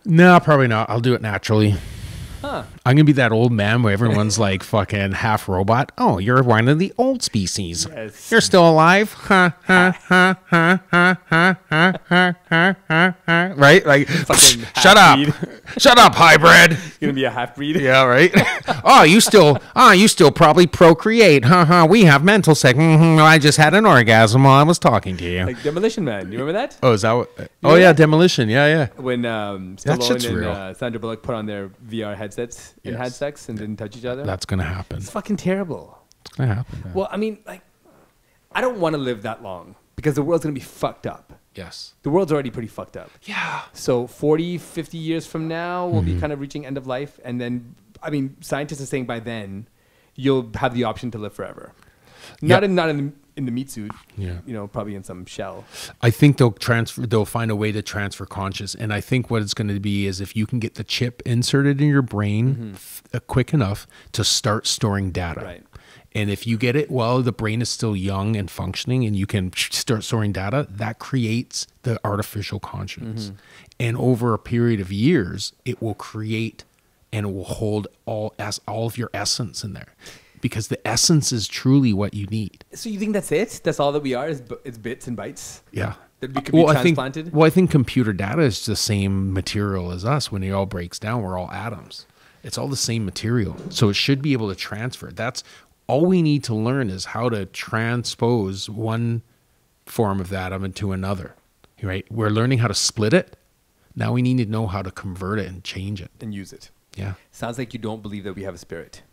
No, probably not. I'll do it naturally. Huh. I'm gonna be that old man where everyone's like fucking half robot. Oh, you're one of the old species. Yes. You're still alive? Right? Like, shut up. Shut up, hybrid. You're gonna be a half breed. Yeah, right. You still probably procreate. We have mental sex. I just had an orgasm while I was talking to you. Like Demolition Man. You remember that? Oh, is that what? Oh yeah, Demolition. Yeah. When Stallone and Sandra Bullock put on their VR headsets and had sex and didn't touch each other. That's gonna happen. It's fucking terrible. It's gonna happen. Man. Well, I mean, like, I don't want to live that long because the world's going to be fucked up. Yes. The world's already pretty fucked up. Yeah. So 40, 50 years from now, we'll be kind of reaching end of life. And then, I mean, scientists are saying by then, you'll have the option to live forever. Not in the meat suit. Yeah. You know, probably in some shell. I think they'll find a way to transfer conscious. And I think what it's going to be is if you can get the chip inserted in your brain quick enough to start storing data. Right. And if you get it while the brain is still young and functioning and you can start storing data, that creates the artificial conscience. And over a period of years, it will create and it will hold all of your essence in there. Because the essence is truly what you need. So you think that's it? That's all that we are? It's bits and bytes? Yeah. That we could be transplanted? I think computer data is the same material as us. When it all breaks down, we're all atoms. It's all the same material. So it should be able to transfer. That's all we need to learn is how to transpose one form of the atom into another. Right? We're learning how to split it. Now we need to know how to convert it and change it. And use it. Yeah. Sounds like you don't believe that we have a spirit.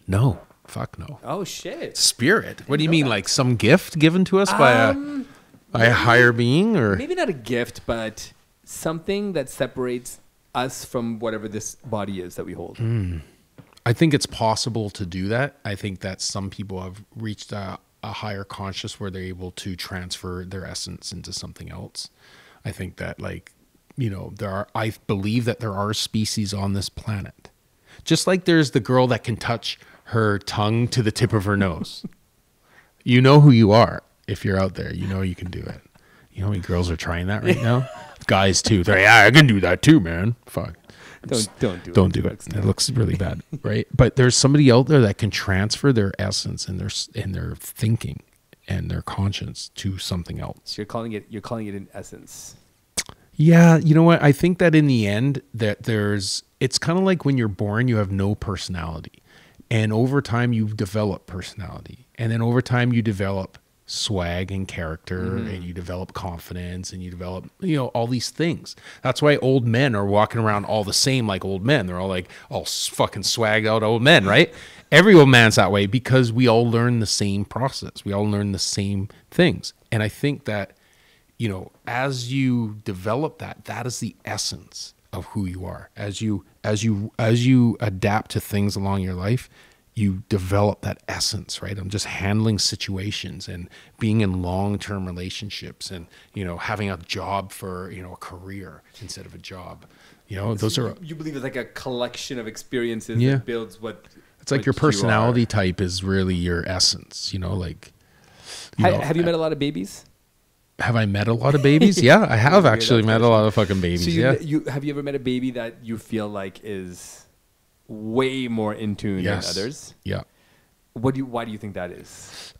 No. Fuck no. Oh, shit. Spirit? What do you mean? Like some gift given to us by a higher being? Or maybe not a gift, but something that separates us from whatever this body is that we hold. I think it's possible to do that. I think that some people have reached a higher conscious where they're able to transfer their essence into something else. I think that, like, you know, I believe that there are species on this planet. Just like there's the girl that can touch her tongue to the tip of her nose. You know who you are if you're out there. You know you can do it. You know how many girls are trying that right now? Guys too. They're like, yeah, I can do that too, man. Fuck. Don't do it. It looks really bad, right? But there's somebody out there that can transfer their essence and their thinking and their conscience to something else. So you're calling it an essence. Yeah, you know what? I think that in the end that it's kind of like when you're born, you have no personality. And over time, you develop personality. And then over time, you develop swag and character, and you develop confidence, and you develop, you know, all these things. That's why old men are walking around all the same like old men. They're all like all fucking swagged out old men, right? Every old man's that way because we all learn the same process. We all learn the same things. And I think that, you know, as you develop that is the essence of who you are. As you adapt to things along your life, you develop that essence, right? I'm just handling situations and being in long-term relationships and, you know, having a job for, you know, a career instead of a job. You know, those are... You believe it's like a collection of experiences that builds what... It's like your personality type is really your essence, you know, like... Have you met a lot of babies? Have I met a lot of babies? Yeah, I have actually met a lot of fucking babies. So have you ever met a baby that you feel like is way more in tune than others? Yeah. Why do you think that is?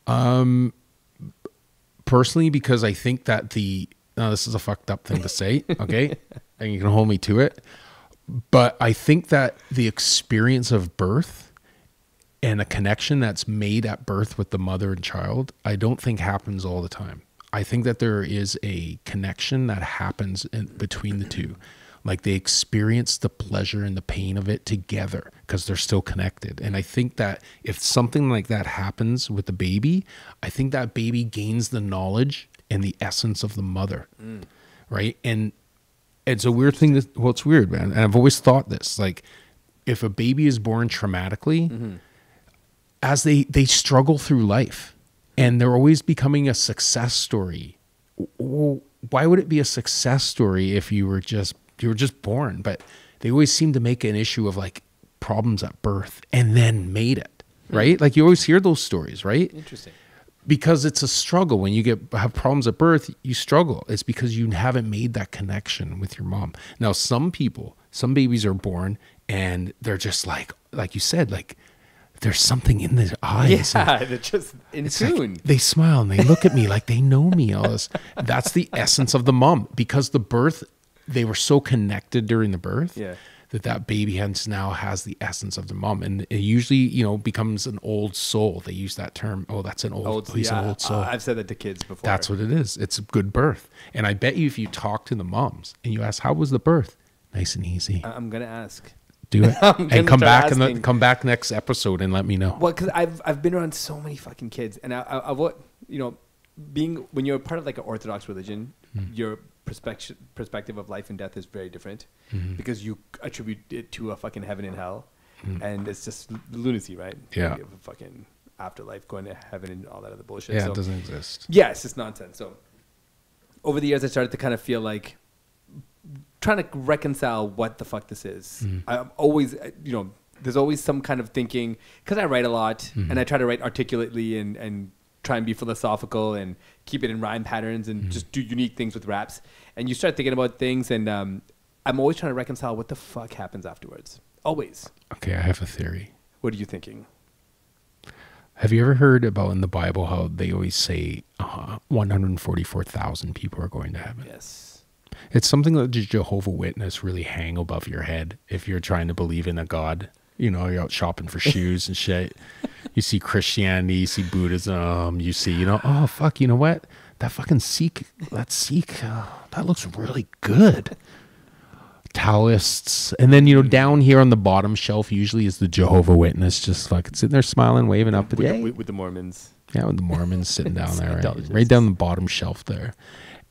Personally, because I think that this is a fucked up thing to say, okay? And you can hold me to it. But I think that the experience of birth and a connection that's made at birth with the mother and child, I don't think happens all the time. I think that there is a connection that happens between the two. Like they experience the pleasure and the pain of it together because they're still connected. And I think that if something like that happens with the baby, I think that baby gains the knowledge and the essence of the mother, right? And it's a weird thing. Well, it's weird, man. And I've always thought this, like if a baby is born traumatically, as they struggle through life, and they're always becoming a success story. Well, why would it be a success story if you were just born? But they always seem to make an issue of like problems at birth and then made it, right? Like you always hear those stories, right? Interesting. Because it's a struggle. When you have problems at birth, you struggle. It's because you haven't made that connection with your mom. Now, some babies are born and they're just like you said, like, there's something in their eyes. Yeah, they're just in tune. Like they smile and they look at me like they know me. All this. That's the essence of the mom. Because the birth, they were so connected during the birth that baby hence now has the essence of the mom. And it usually, you know, becomes an old soul. They use that term. Oh, that's an old he's an old soul. I've said that to kids before. That's what it is. It's a good birth. And I bet you if you talk to the moms and you ask, how was the birth? Nice and easy. I'm going to ask. Do it and come back next episode and let me know. Well, because I've been around so many fucking kids, and when you're part of like an Orthodox religion, your perspective of life and death is very different because you attribute it to a fucking heaven and hell, and it's just lunacy, right? Yeah. You have a fucking afterlife, going to heaven, and all that other bullshit. Yeah, so, it doesn't exist. yeah, it's just nonsense. So over the years, I started to kind of feel like trying to reconcile what the fuck this is. I'm always, there's always some kind of thinking, because I write a lot and I try to write articulately and try and be philosophical and keep it in rhyme patterns and just do unique things with raps. And you start thinking about things, and I'm always trying to reconcile what the fuck happens afterwards. Always. Okay, I have a theory. What are you thinking? Have you ever heard about in the Bible how they always say 144,000 people are going to heaven? Yes. It's something that the Jehovah's Witness really hang above your head if you're trying to believe in a God. You're out shopping for shoes and shit. You see Christianity, you see Buddhism, you see, oh, fuck, you know what? That fucking Sikh, that looks really good. Taoists. And then, down here on the bottom shelf usually is the Jehovah's Witness, just fucking sitting there smiling, waving up. With the Mormons. Yeah, with the Mormons sitting down there, right down the bottom shelf there.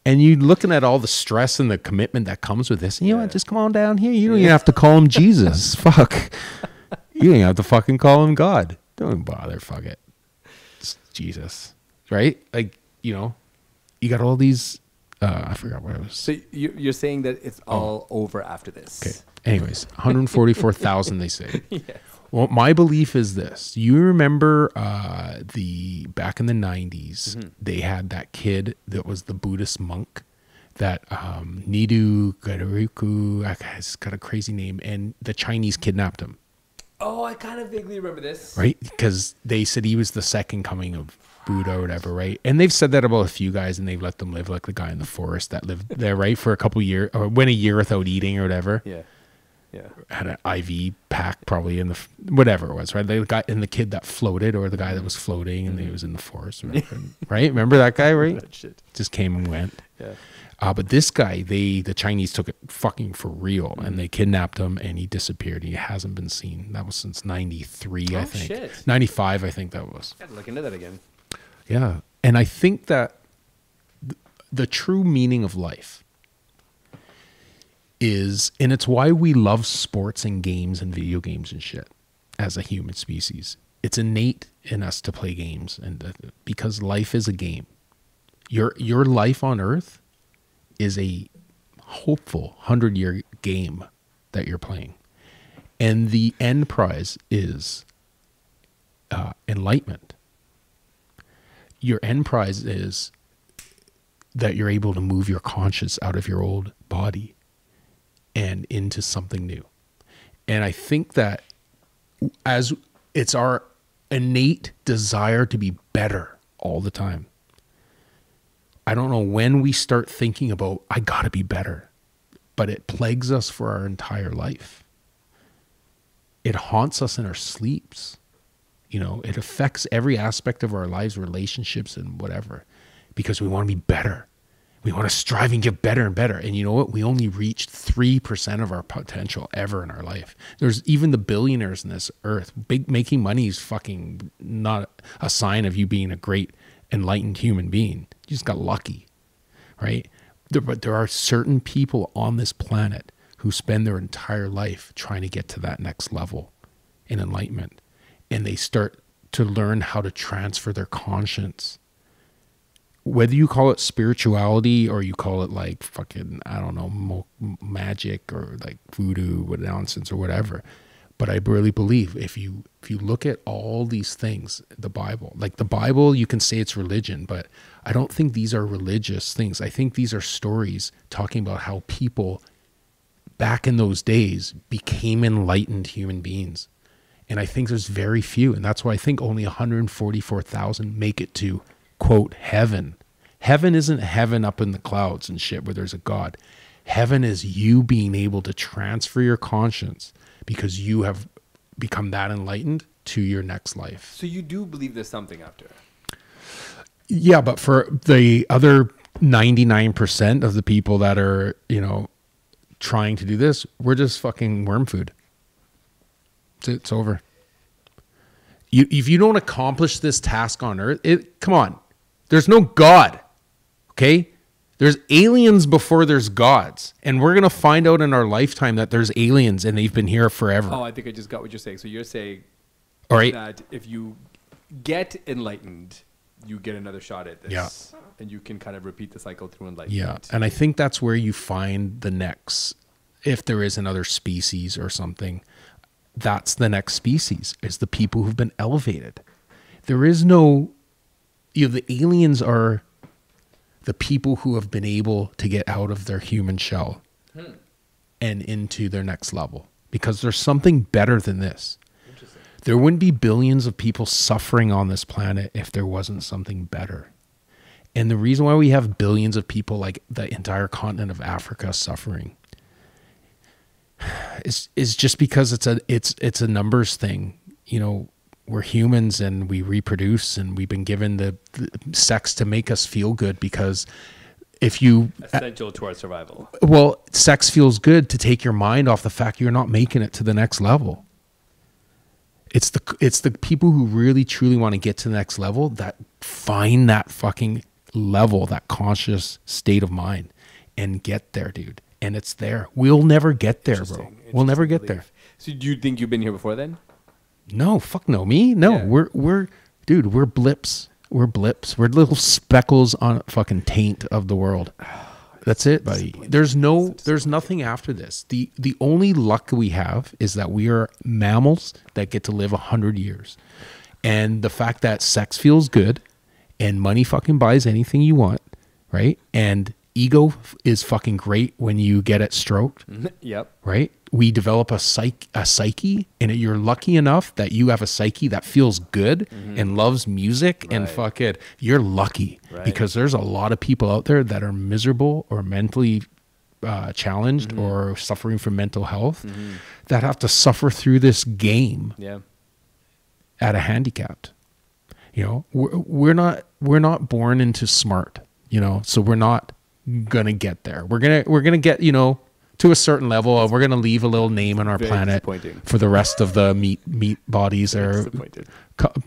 And you looking at all the stress and the commitment that comes with this. And you know what? Just come on down here. You don't even have to call him Jesus. Fuck. You don't even have to fucking call him God. Don't bother. Fuck it. It's Jesus. Right? Like, you got all these... I forgot what it was. So you're saying that it's all over after this. Okay. Anyways, 144,000 they say. Yes. Well, my belief is this. You remember back in the 90s, they had that kid that was the Buddhist monk, that Nidu Gadaruku, that guy's got a crazy name, and the Chinese kidnapped him. Oh, I kind of vaguely remember this. Right? Because they said he was the second coming of Buddha or whatever, right? And they've said that about a few guys, and they've let them live, like the guy in the forest that lived there, right, for a couple years, or went a year without eating or whatever. Yeah. Yeah. Had an IV pack probably in the whatever it was, right? The guy and the kid that floated, or the guy that was floating and he was in the forest, right? Remember that guy, right? That shit. Just came and went. Yeah. But this guy, the Chinese took it fucking for real, and they kidnapped him, and he disappeared. He hasn't been seen. That was since 93, I think. Shit. 95, I think that was. Gotta look into that again. Yeah. And I think that the true meaning of life is, and it's why we love sports and games and video games and shit as a human species. It's innate in us to play games, and because life is a game. Your life on Earth is a hopeful 100-year game that you're playing. And the end prize is enlightenment. Your end prize is that you're able to move your conscience out of your old body and into something new. And I think that as it's our innate desire to be better all the time. I don't know when we start thinking about, I gotta be better, but it plagues us for our entire life. It haunts us in our sleeps. It affects every aspect of our lives, relationships and whatever, because we want to be better. We want to strive and get better and better. And you know what? We only reached 3% of our potential ever in our life. There's even the billionaires in this earth. Making money is fucking not a sign of you being a great enlightened human being. You just got lucky, right? But there are certain people on this planet who spend their entire life trying to get to that next level in enlightenment. And they start to learn how to transfer their conscience. Whether you call it spirituality or you call it like fucking, I don't know, magic or like voodoo with nonsense or whatever. But I really believe if you look at all these things, the Bible, you can say it's religion, but I don't think these are religious things. I think these are stories talking about how people back in those days became enlightened human beings. And I think there's very few. And that's why I think only 144,000 make it to, quote, heaven. Heaven isn't heaven up in the clouds and shit where there's a God. Heaven is you being able to transfer your conscience because you have become that enlightened to your next life. So you do believe there's something after? Yeah, but for the other 99% of the people that are, trying to do this, we're just fucking worm food. It's over. If you don't accomplish this task on Earth, come on. There's no God. Okay? There's aliens before there's gods. And we're going to find out in our lifetime that there's aliens and they've been here forever. Oh, I think I just got what you're saying. So you're saying All right. that if you get enlightened, you get another shot at this. Yeah. And you can kind of repeat the cycle through enlightenment. Yeah. And I think that's where you find the next, if there is another species or something, that's the next species, is the people who've been elevated. There is no, the aliens are the people who have been able to get out of their human shell and into their next level, because there's something better than this. There wouldn't be billions of people suffering on this planet if there wasn't something better. And the reason why we have billions of people, like the entire continent of Africa, suffering is just because it's a numbers thing. You know, we're humans and we reproduce, and we've been given the sex to make us feel good, because if you essential to our survival. Well, sex feels good to take your mind off the fact you're not making it to the next level. It's the people who really truly want to get to the next level that find that fucking level, that conscious state of mind, and get there, dude. And it's there. We'll never get there, bro. We'll never get there. So do you think you've been here before then? No, fuck no. Me? No. Yeah. We're blips. We're blips. We're little speckles on a fucking taint of the world. That's it, buddy. There's nothing after this. The only luck we have is that we are mammals that get to live 100 years. And the fact that sex feels good and money fucking buys anything you want, right? And ego is fucking great when you get it stroked. Yep. Right? We develop a psyche, and you're lucky enough that you have a psyche that feels good and loves music, and fuck it, you're lucky, because there's a lot of people out there that are miserable or mentally challenged or suffering from mental health that have to suffer through this game at a handicapped. You know, we're not born into smart, you know, so we're not gonna get there. We're gonna get, you know, to a certain level, and we're gonna leave a little name on our planet for the rest of the meat bodies are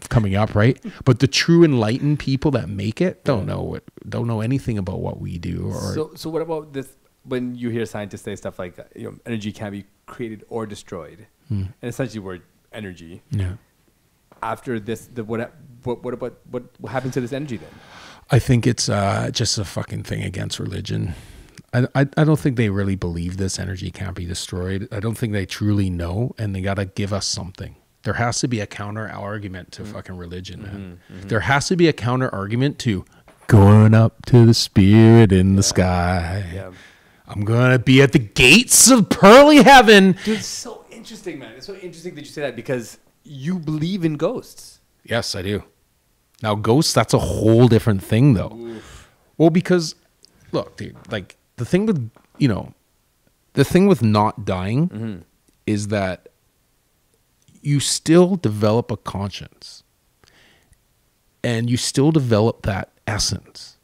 coming up, right? But the true enlightened people that make it don't know anything about what we do. Or so what about this? When you hear scientists say stuff like, you know, energy can be created or destroyed, and essentially we're energy. Yeah. After this, what about what happens to this energy then? I think it's just a fucking thing against religion. I don't think they really believe this energy can't be destroyed. I don't think they truly know, and they got to give us something. There has to be a counter argument to fucking religion, man. There has to be a counter argument to going up to the spirit in the sky. Yeah. I'm going to be at the gates of pearly heaven. Dude, it's so interesting, man. It's so interesting that you say that, because you believe in ghosts. Yes, I do. Now, ghosts, that's a whole different thing, though. Oof. Well, because, look, dude, like, the thing with not dying is that you still develop a conscience, and you still develop that essence.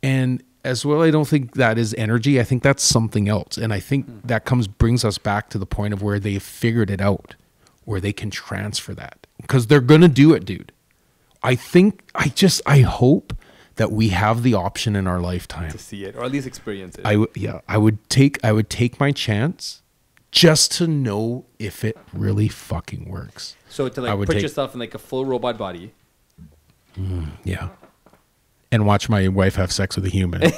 And as well, I don't think that is energy. I think that's something else. And I think that brings us back to the point of where they've figured it out, where they can transfer that, because they're going to do it, dude. I hope that we have the option in our lifetime to see it, or at least experience it. I would take my chance just to know if it really fucking works. So to like put yourself in like a full robot body. Yeah. And watch my wife have sex with a human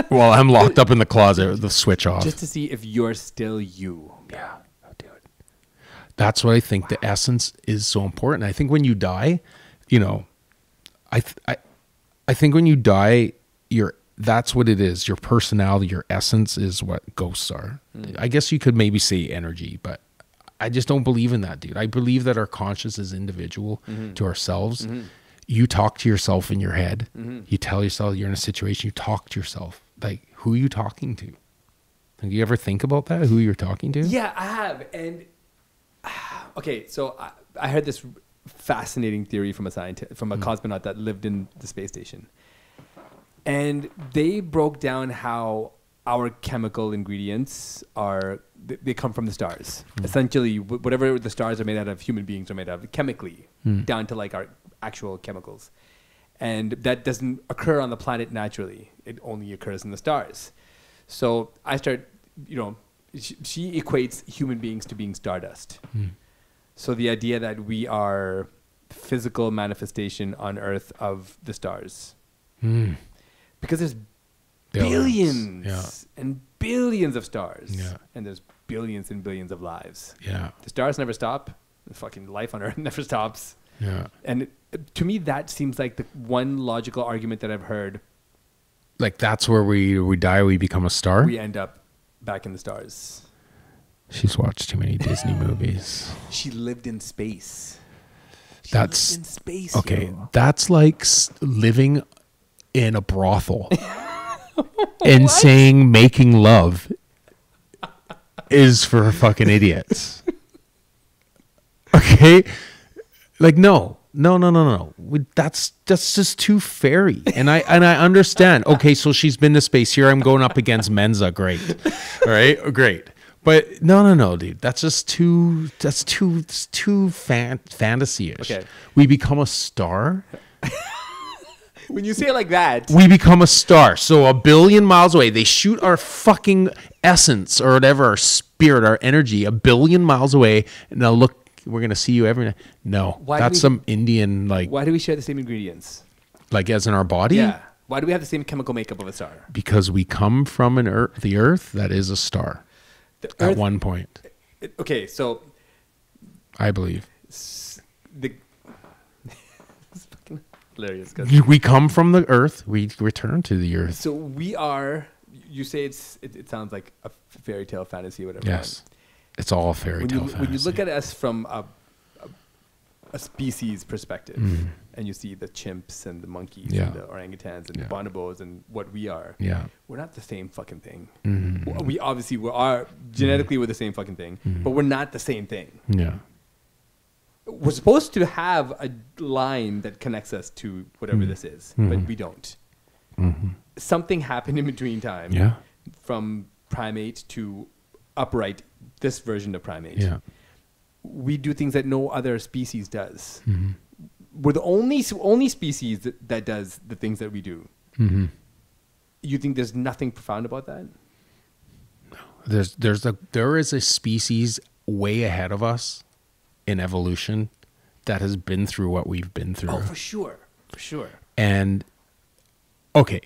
while I'm locked up in the closet with the switch off. Just to see if you're still you. Yeah, I'll do it. That's what I think. The essence is so important. I think when you die, you know, I think when you die, that's what it is. Your personality, your essence is what ghosts are. I guess you could maybe say energy, but I just don't believe in that, dude. I believe that our conscious is individual to ourselves. You talk to yourself in your head. You tell yourself you're in a situation. You talk to yourself. Like, who are you talking to? Do you ever think about that? Who you're talking to? Yeah, I have. And okay, so I heard this fascinating theory from a scientist, from a cosmonaut that lived in the space station, and they broke down how our chemical ingredients they come from the stars. Essentially, whatever the stars are made out of, human beings are made out of chemically, down to like our actual chemicals. And that doesn't occur on the planet naturally. It only occurs in the stars. So I start, she equates human beings to being stardust. So the idea that we are physical manifestation on Earth of the stars. Because there's billions and billions of stars. And there's billions and billions of lives. The stars never stop. The fucking life on Earth never stops. And to me, that seems like the one logical argument that I've heard. Like that's where we die, we become a star? We end up back in the stars. She's watched too many Disney movies. She lived in space. That's in space. Okay, that's like living in a brothel and saying making love is for fucking idiots. Okay, like no. That's just too fairy, and I understand. Okay, so she's been to space. Here I'm going up against Mensa. Great, all right, great. But no, dude. That's just too. That's too fantasy-ish. Okay. We become a star. When you say it like that, we become a star. So 1 billion miles away, they shoot our fucking essence or whatever, our spirit, our energy, 1 billion miles away, and now look, we're gonna see you every night. No, that's some Indian like. Why do we share the same ingredients? Like as in our body? Yeah. Why do we have the same chemical makeup of a star? Because we come from the Earth that is a star. At one point. Okay, so I believe it's fucking hilarious. We come from the Earth. We return to the Earth. So we are. You say it sounds like a fairy tale fantasy, or whatever. Yes, it's all fairy tale fantasy. When you look at us from a species perspective, and you see the chimps and the monkeys and the orangutans and the bonobos and what we are, we're not the same fucking thing. We obviously are genetically we're the same fucking thing, but we're not the same thing. We're supposed to have a line that connects us to whatever this is, but we don't. Something happened in between time from primate to upright, this version of primate. We do things that no other species does. We're the only species that does the things that we do. You think there's nothing profound about that? No. There is a species way ahead of us in evolution that has been through what we've been through. Oh, for sure. And okay,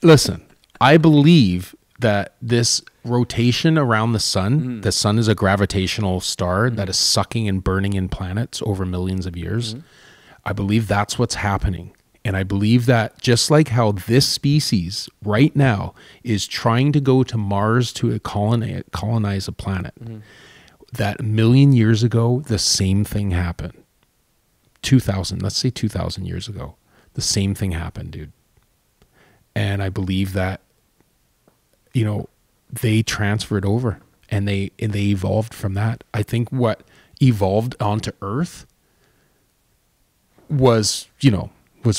listen, I believe that this rotation around the sun, the sun is a gravitational star that is sucking and burning in planets over millions of years. I believe that's what's happening. And I believe that just like how this species right now is trying to go to Mars to colonize a planet, that 1 million years ago, the same thing happened. 2,000 years ago, the same thing happened, dude. And I believe that, they transferred over and they evolved from that. I think what evolved onto Earth was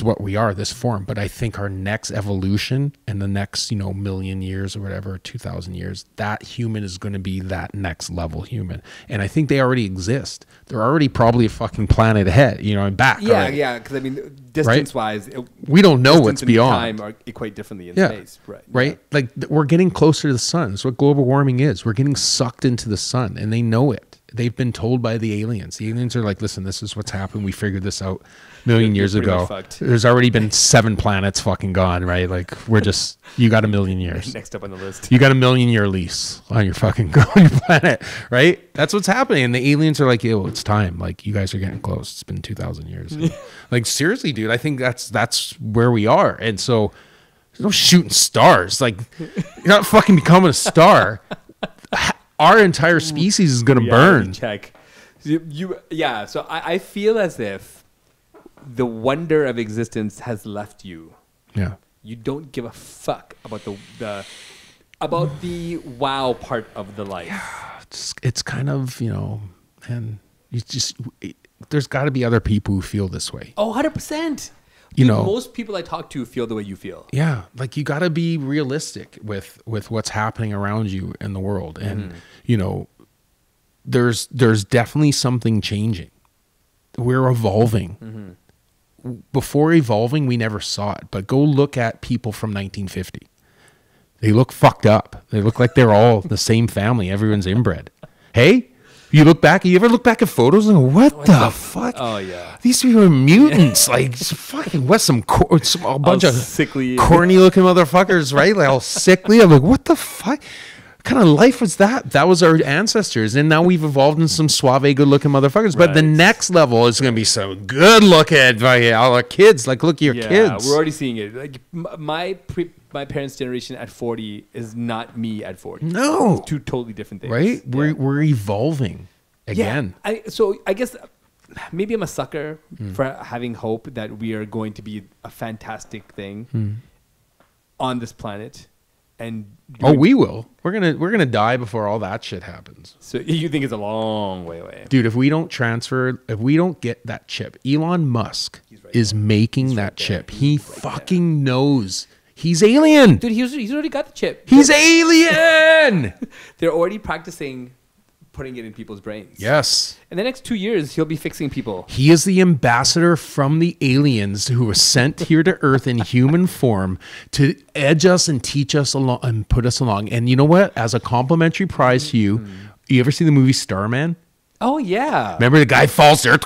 what we are, this form. But I think our next evolution and the next, 1 million years or whatever, 2,000 years, that human is going to be that next level human. And I think they already exist. They're already probably a fucking planet ahead, and back. Yeah. Because distance-wise, we don't know what's beyond. Time are equate differently in space, right? Yeah. Like we're getting closer to the sun. That's what global warming is. We're getting sucked into the sun, and they know it. They've been told by the aliens. The aliens are like, listen, this is what's happened. We figured this out 1 million years ago. There's already been 7 planets fucking gone, right? Like you got 1 million years. Next up on the list. You got 1 million year lease on your fucking planet, right? That's what's happening. And the aliens are like, yo, it's time. Like you guys are getting close. It's been 2,000 years. Like seriously, dude, I think that's where we are. And so there's no shooting stars. Like you're not fucking becoming a star. Our entire species is going to burn. Check. So I feel as if the wonder of existence has left you. Yeah. You don't give a fuck about the wow part of the life. Yeah, it's kind of, and there's got to be other people who feel this way. Oh, 100%. Most people I talk to feel the way you feel. Yeah, like you got to be realistic with what's happening around you in the world, and there's definitely something changing. We're evolving. before evolving, we never saw it. But go look at people from 1950. They look fucked up. They look like they're all the same family. Everyone's inbred. Hey, you ever look back at photos and go, what the fuck? Oh yeah, these people are mutants. Like fucking what? A bunch of sickly, corny looking motherfuckers, right? Like all sickly. I'm like, what the fuck? What kind of life was that? That was our ancestors, and now we've evolved in some suave, good-looking motherfuckers. But the next level is going to be some good-looking, like all our kids. Like, look at your kids. We're already seeing it. Like my parents' generation at 40 is not me at 40. No, it's two totally different things. Right? Yeah. We're evolving again. Yeah. So I guess maybe I'm a sucker for having hope that we are going to be a fantastic thing on this planet. And we will. We're gonna die before all that shit happens. So you think it's a long way away, dude? If we don't get that chip, Elon Musk is making that chip. He fucking knows he's alien, dude. He's already got the chip. He's alien. They're already practicing putting it in people's brains. Yes. In the next 2 years, he'll be fixing people. He is the ambassador from the aliens who was sent here to Earth in human form to edge us and teach us along and put us along. And you know what? As a complimentary prize to you, you ever see the movie Starman? Oh, yeah. Remember the guy falls there?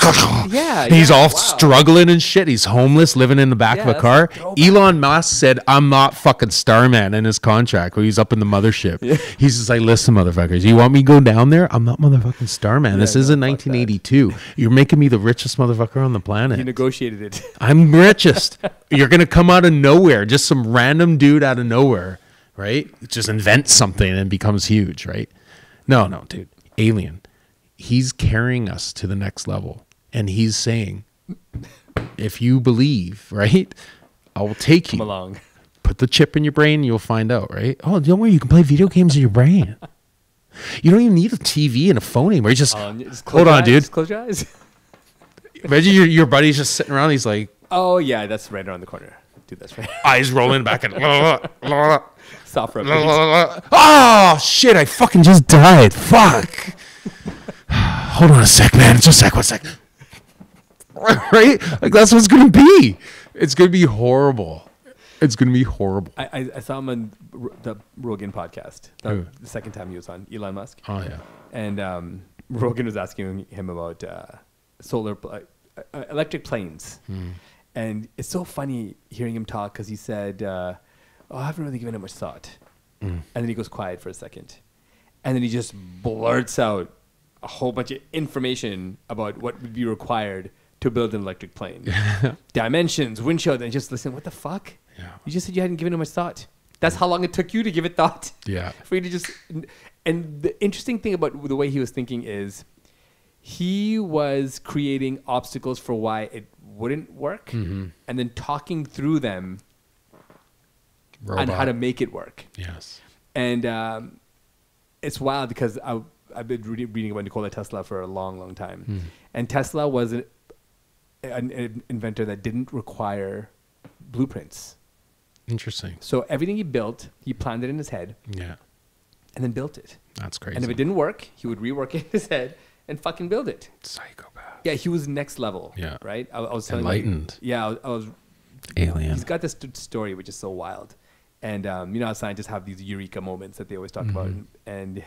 Yeah. He's all struggling and shit. He's homeless, living in the back of a car. Elon Musk said, I'm not fucking Starman in his contract when he's up in the mothership. Yeah. He's just like, listen, motherfuckers, you want me to go down there? I'm not motherfucking Starman. This isn't 1982. You're making me the richest motherfucker on the planet. He negotiated it. I'm richest. You're going to come out of nowhere. Just some random dude out of nowhere, right? Just invents something and becomes huge, right? No, dude. Alien. He's carrying us to the next level. And he's saying, if you believe, right, I will take you. Come along. Put the chip in your brain and you'll find out, right? Oh, don't worry, you can play video games in your brain. You don't even need a TV and a phone anymore. You just hold on, dude. Just close your eyes. Imagine your buddy's just sitting around. He's like, oh, yeah, that's right around the corner. Dude, that's right. Eyes rolling back and soft rub. Oh, shit, I fucking just died. Fuck. Hold on a sec, man. Just a sec. 1 sec. Right? Like, that's what it's going to be. It's going to be horrible. It's going to be horrible. I saw him on the Rogan podcast. The second time he was on, Elon Musk. Oh, yeah. And Rogan was asking him about electric planes. And it's so funny hearing him talk because he said, I haven't really given it much thought. And then he goes quiet for a second. And then he just blurts out a whole bunch of information about what would be required to build an electric plane. Dimensions, windshield, and just listen, what the fuck? Yeah. You just said you hadn't given it much thought. That's how long it took you to give it thought. Yeah. For you to just... And the interesting thing about the way he was thinking is he was creating obstacles for why it wouldn't work and then talking through them on how to make it work. Yes. And it's wild because I've been reading about Nikola Tesla for a long time. And Tesla was an inventor that didn't require blueprints. Interesting. So everything he built, he planned it in his head. Yeah. And then built it. That's crazy. And if it didn't work, he would rework it in his head and fucking build it. Psychopath. Yeah, he was next level. Yeah. Right? I was telling enlightened. I was alien. He's got this story which is so wild. And you know how scientists have these eureka moments that they always talk about. And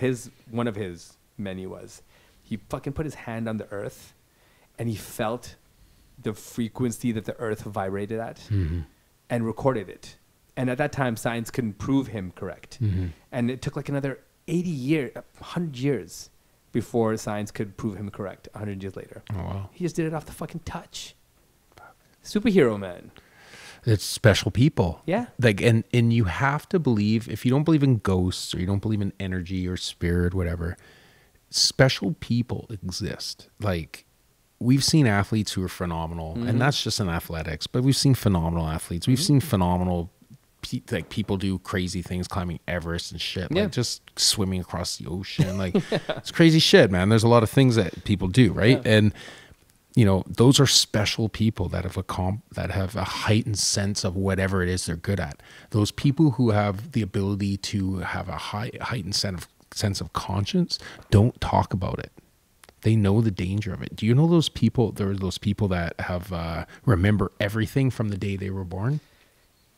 one of his many was he fucking put his hand on the earth and he felt the frequency that the earth vibrated at and recorded it. And at that time, science couldn't prove him correct. And it took like another 100 years before science could prove him correct 100 years later. Oh, wow. He just did it off the fucking touch. Superhero, man. It's special people. Yeah. Like, and you have to believe, if you don't believe in ghosts or you don't believe in energy or spirit, whatever, special people exist. Like, we've seen athletes who are phenomenal, and that's just in athletics, but we've seen phenomenal athletes. We've seen phenomenal like people do crazy things, climbing Everest and shit, like just swimming across the ocean. Like it's crazy shit, man. There's a lot of things that people do, right? And you know, those are special people that have a heightened sense of whatever it is they're good at. Those people who have the ability to have a heightened sense of conscience don't talk about it. They know the danger of it. Do you know those people? There are those people that have remember everything from the day they were born.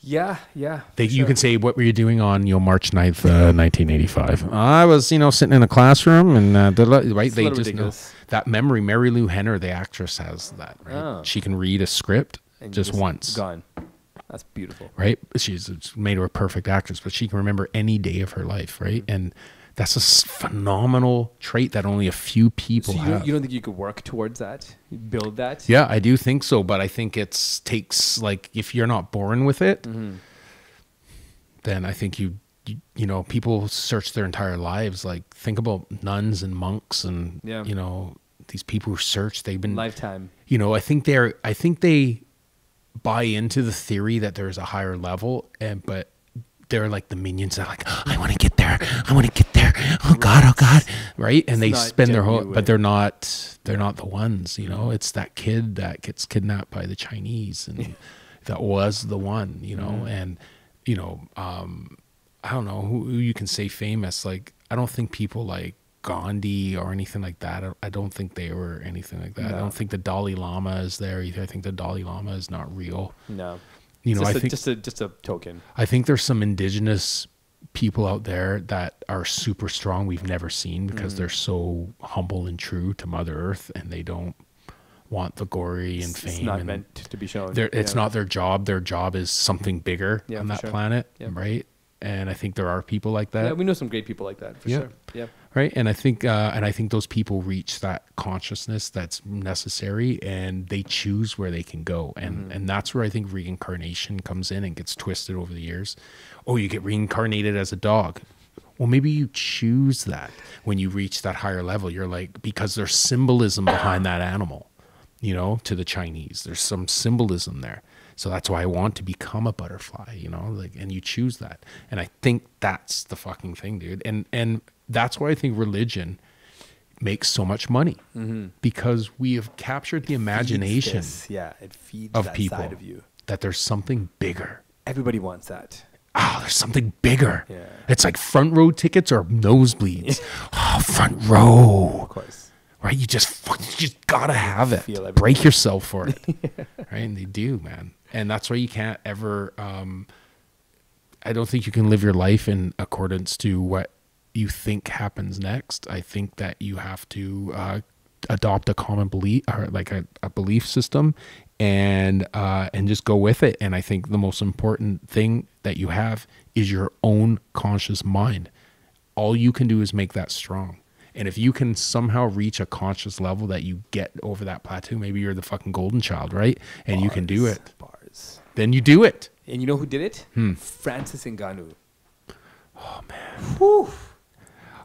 Yeah. You can say, what were you doing on March 9th, 1985? I was, sitting in a classroom and right. They just ridiculous. Know that memory. Mary Lou Henner, the actress, has that. Right, she can read a script and just once. Gone. That's beautiful. Right, she's made her a perfect actress, but she can remember any day of her life. Right, and that's a phenomenal trait that only a few people have. You don't think you could work towards that? Build that? Yeah, I do think so, but I think it takes, like, if you're not born with it, then I think you people search their entire lives. Like, think about nuns and monks and these people who search. They've been lifetime. I think they buy into the theory that there's a higher level, but they're like the minions. They're like, I want to get there. I want to get there. Oh God. Right. And they spend their whole, but they're not the ones, it's that kid that gets kidnapped by the Chinese and that was the one, and, I don't know who you can say famous. Like, I don't think people like Gandhi or anything like that. I don't think they were anything like that. No. I don't think the Dalai Lama is there either. I think the Dalai Lama is not real. No. I think just a token. I think there's some indigenous people out there that are super strong we've never seen because they're so humble and true to Mother Earth, and they don't want the glory and fame. It's not meant to be shown. It's not their job. Their job is something bigger on that planet, right? And I think there are people like that. Yeah, we know some great people like that for sure. Yeah. Right. And I think those people reach that consciousness that's necessary, and they choose where they can go. And that's where I think reincarnation comes in and gets twisted over the years. Oh, you get reincarnated as a dog. Well, maybe you choose that when you reach that higher level. You're like, because there's symbolism behind that animal, to the Chinese. There's some symbolism there. So that's why I want to become a butterfly, and you choose that. And I think that's the fucking thing, dude. And that's why I think religion makes so much money, because we have captured the imagination it feeds of that people side of you. That there's something bigger. Everybody wants that. Oh, there's something bigger. Yeah. It's like front row tickets or nosebleeds. Front row. Of course. Right? You just gotta have it. Break yourself for it. Right? And they do, man. And that's why you can't ever, I don't think you can live your life in accordance to what you think happens next. I think that you have to adopt a common belief, or like a belief system, and just go with it. And I think the most important thing that you have is your own conscious mind. All you can do is make that strong. And if you can somehow reach a conscious level that you get over that plateau, maybe you're the fucking golden child, right? And you can do it. Then you do it. And you know who did it? Francis Ngannou. Oh, man. Whew.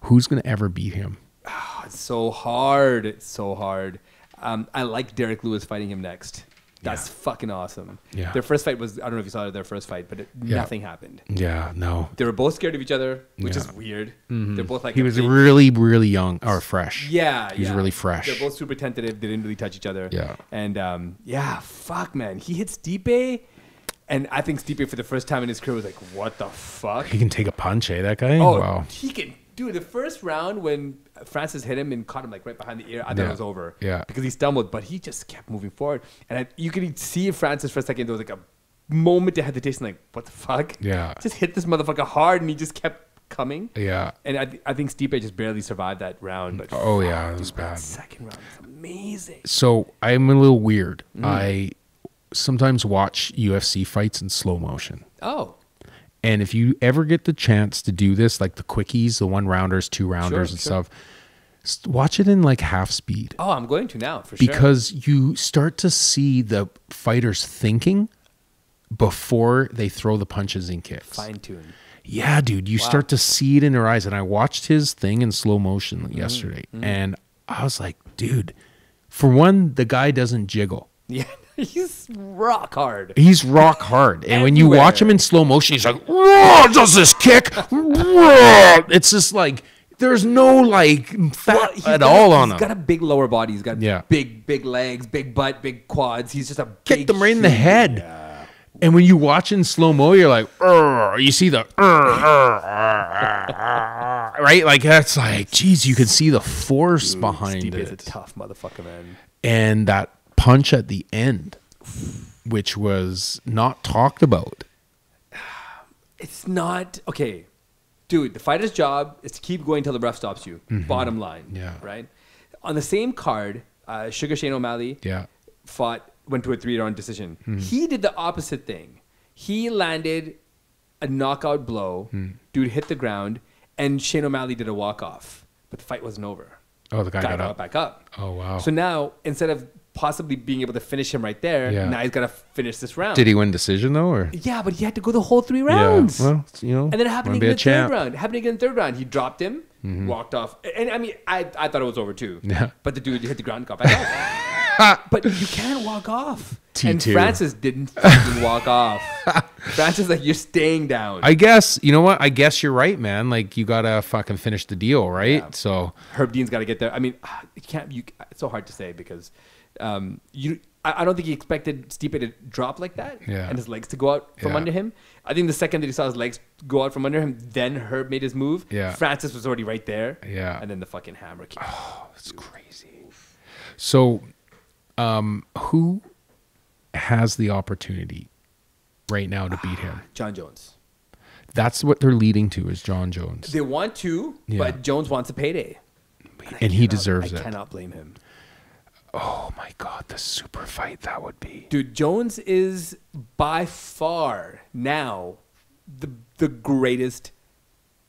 Who's going to ever beat him? Oh, it's so hard. It's so hard. I like Derek Lewis fighting him next. That's fucking awesome. Yeah. Their first fight was, I don't know if you saw their first fight, but nothing happened. Yeah, no. They were both scared of each other, which is weird. They're both like... He was really, really young, or fresh. Yeah, He was really fresh. They're both super tentative. They didn't really touch each other. Yeah. And fuck, man. He hits Stipe, and I think Stipe for the first time in his career was like, what the fuck? He can take a punch, that guy? Oh, wow. He can... Dude, the first round when Francis hit him and caught him like right behind the ear, I thought it was over. Yeah. Because he stumbled, but he just kept moving forward. And you could see Francis for a second. There was like a moment of hesitation, like, what the fuck? Yeah. Just hit this motherfucker hard, and he just kept coming. Yeah. And I think Stipe just barely survived that round. But it was bad. That second round was amazing. So I'm a little weird. I sometimes watch UFC fights in slow motion. Oh. And if you ever get the chance to do this, like the quickies, the 1-rounders, 2-rounders and stuff, watch it in like half speed. Oh, I'm going to now, for sure. Because you start to see the fighters thinking before they throw the punches and kicks. Fine-tune. Yeah, dude. You start to see it in their eyes. And I watched his thing in slow motion yesterday. And I was like, dude, for one, the guy doesn't jiggle. Yeah. He's rock hard. He's rock hard. And when you watch him in slow motion, he's like, does this kick? It's just like, there's no like fat at all on him. He's got a big lower body. He's got big legs, big butt, big quads. He's just a big kick them right in the head. Yeah. And when you watch in slow mo, you're like, you see the right? Like that's like, geez, you can see the force behind Stipe it. is a tough motherfucker, man. And that punch at the end, which was not talked about. It's not okay, dude. The fighter's job is to keep going till the ref stops you. Bottom line, Yeah. right? On the same card, Sugar Shane O'Malley Yeah. went to a 3-round decision. He did the opposite thing. He landed a knockout blow. Dude hit the ground, and Shane O'Malley did a walk-off. But the fight wasn't over. Oh, the guy got up. back up. Oh, wow. So now, instead of possibly being able to finish him right there, Yeah. now he's got to finish this round. Did he win decision though, or? Yeah, but he had to go the whole 3 rounds. Yeah. Well, you know, And then it happened wanna be again in a the champ. third round. Happened again in the third round. He dropped him, walked off. And I mean, I thought it was over too. Yeah. But the dude hit the ground, got back up. But you can't walk off. T2. And Francis didn't fucking walk off. Francis, like, you're staying down. I guess, you know what? I guess you're right, man. Like, you gotta fucking finish the deal, right? Yeah. So, Herb Dean's got to get there. I mean, it can't. It's so hard to say because I don't think he expected Stipe to drop like that Yeah. and his legs to go out from Yeah. under him. I think the second that he saw his legs go out from under him, then Herb made his move. Yeah. Francis was already right there. Yeah. And then the fucking hammer came. it's crazy. So, who has the opportunity right now to beat him? John Jones. That's what they're leading to, is John Jones. They want to, Yeah. but Jones wants a payday. And he deserves I it. cannot blame him. Oh my God, the super fight that would be. Dude, Jones is by far now the greatest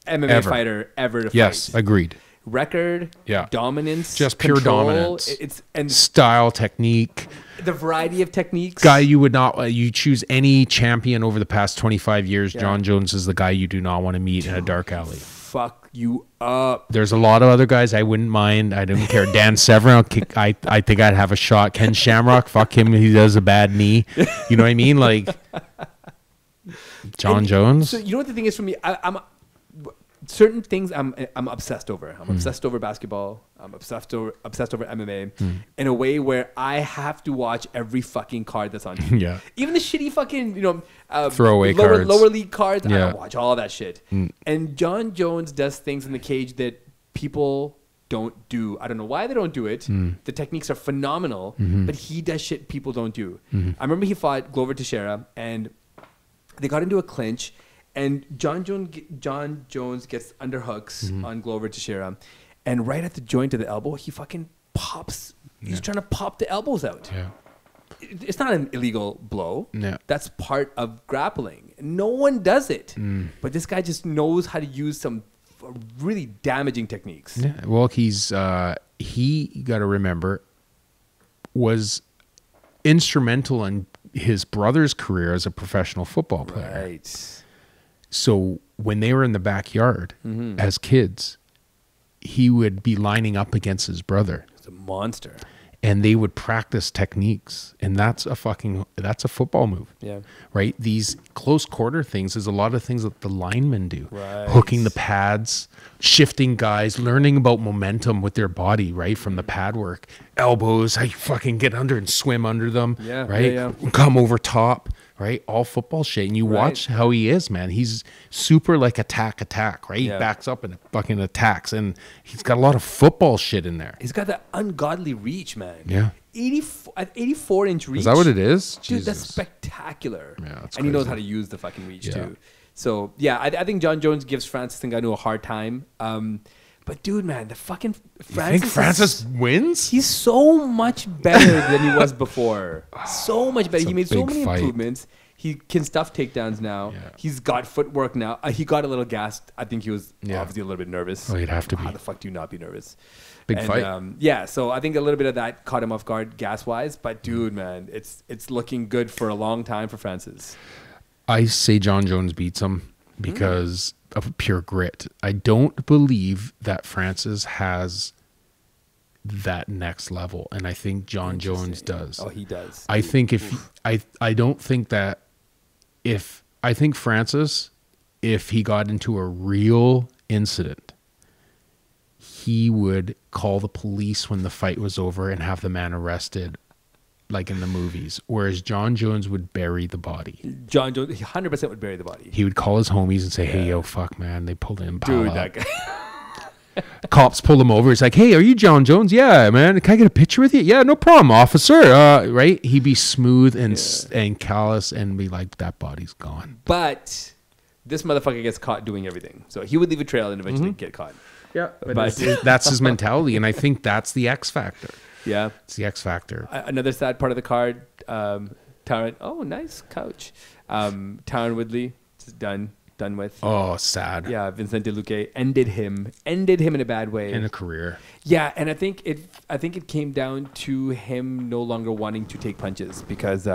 MMA Ever. fighter ever to Yes, fight. agreed. Record, Yeah. dominance, Just pure control, dominance. And Style, technique. the variety of techniques. Guy you would not, you choose any champion over the past 25 years, Yeah. John Jones is the guy you do not want to meet in a dark alley. Fuck you up. There's a lot of other guys I wouldn't mind. I don't care. Dan Severn, I think I'd have a shot. Ken Shamrock, fuck him. He does a bad knee. You know what I mean? Like, John Jones. So you know what the thing is for me? I'm certain things I'm obsessed over. I'm obsessed over basketball. I'm obsessed over MMA in a way where I have to watch every fucking card that's on TV. Yeah. Even the shitty fucking Throwaway lower, cards. lower league cards. I Yeah. don't watch all that shit. And John Jones does things in the cage that people don't do. I don't know why they don't do it. The techniques are phenomenal, but he does shit people don't do. I remember he fought Glover Teixeira and they got into a clinch, and John Jones gets underhooks on Glover Teixeira, and right at the joint of the elbow, he fucking pops. He's trying to pop the elbows out. Yeah. It's not an illegal blow. Yeah. That's part of grappling. No one does it, but this guy just knows how to use some really damaging techniques. Yeah. Well, he's he got to remember was instrumental in his brother's career as a professional football player. Right. So when they were in the backyard as kids, he would be lining up against his brother It's a monster. and they would practice techniques. And that's a football move. Yeah. Right? These close quarter things is a lot of things that the linemen do. Right. Hooking the pads, shifting guys, learning about momentum with their body, right? From the pad work. Elbows, how you fucking get under and swim under them. Yeah, Right? yeah, Come over top. Right? All football shit. And you watch how he is, man. He's super like attack, right? Yeah. He backs up and fucking attacks. And he's got a lot of football shit in there. He's got that ungodly reach, man. Yeah. 84-inch reach. Is that what it is? Dude, that's Jesus. spectacular. Yeah, that's and he knows crazy. how to use the fucking reach Yeah. too. So yeah, I think John Jones gives Francis Ngannou a hard time. But dude, man, the fucking Francis. You think Francis wins? He's so much better than he was before. So much better. It's He a made so big many fight. improvements. He can stuff takedowns now. Yeah. He's got footwork now. He got a little gassed. I think he was Yeah. obviously a little bit nervous. Oh, you'd have to be. How the fuck do you not be nervous? Big And, fight. Yeah, so I think a little bit of that caught him off guard gas wise. But dude, man, it's looking good for a long time for Francis. I say John Jones beats him because of pure grit. I don't believe that Francis has that next level, and I think John Jones does. Oh, he does. I think I don't think that I think Francis, if he got into a real incident, he would call the police when the fight was over and have the man arrested like in the movies, whereas John Jones would bury the body. John Jones, he 100% would bury the body. He would call his homies and say, "Hey, yo, fuck, man, they pulled in Dude, Impala." that guy. Cops pulled him over. He's like, "Hey, are you John Jones?" "Yeah, man. Can I get a picture with you?" "Yeah, no problem, officer." Right? He'd be smooth and callous and be like, "That body's gone." But this motherfucker gets caught doing everything. So he would leave a trail and eventually get caught. Yeah, but that's his mentality, and I think that's the X factor. Yeah, it's the X factor. Another sad part of the card, Tyron. Oh, nice couch. Tyron Woodley, just done with. Oh, sad. Yeah, Vicente Luque ended him in a bad way in a career. Yeah, and I think it came down to him no longer wanting to take punches because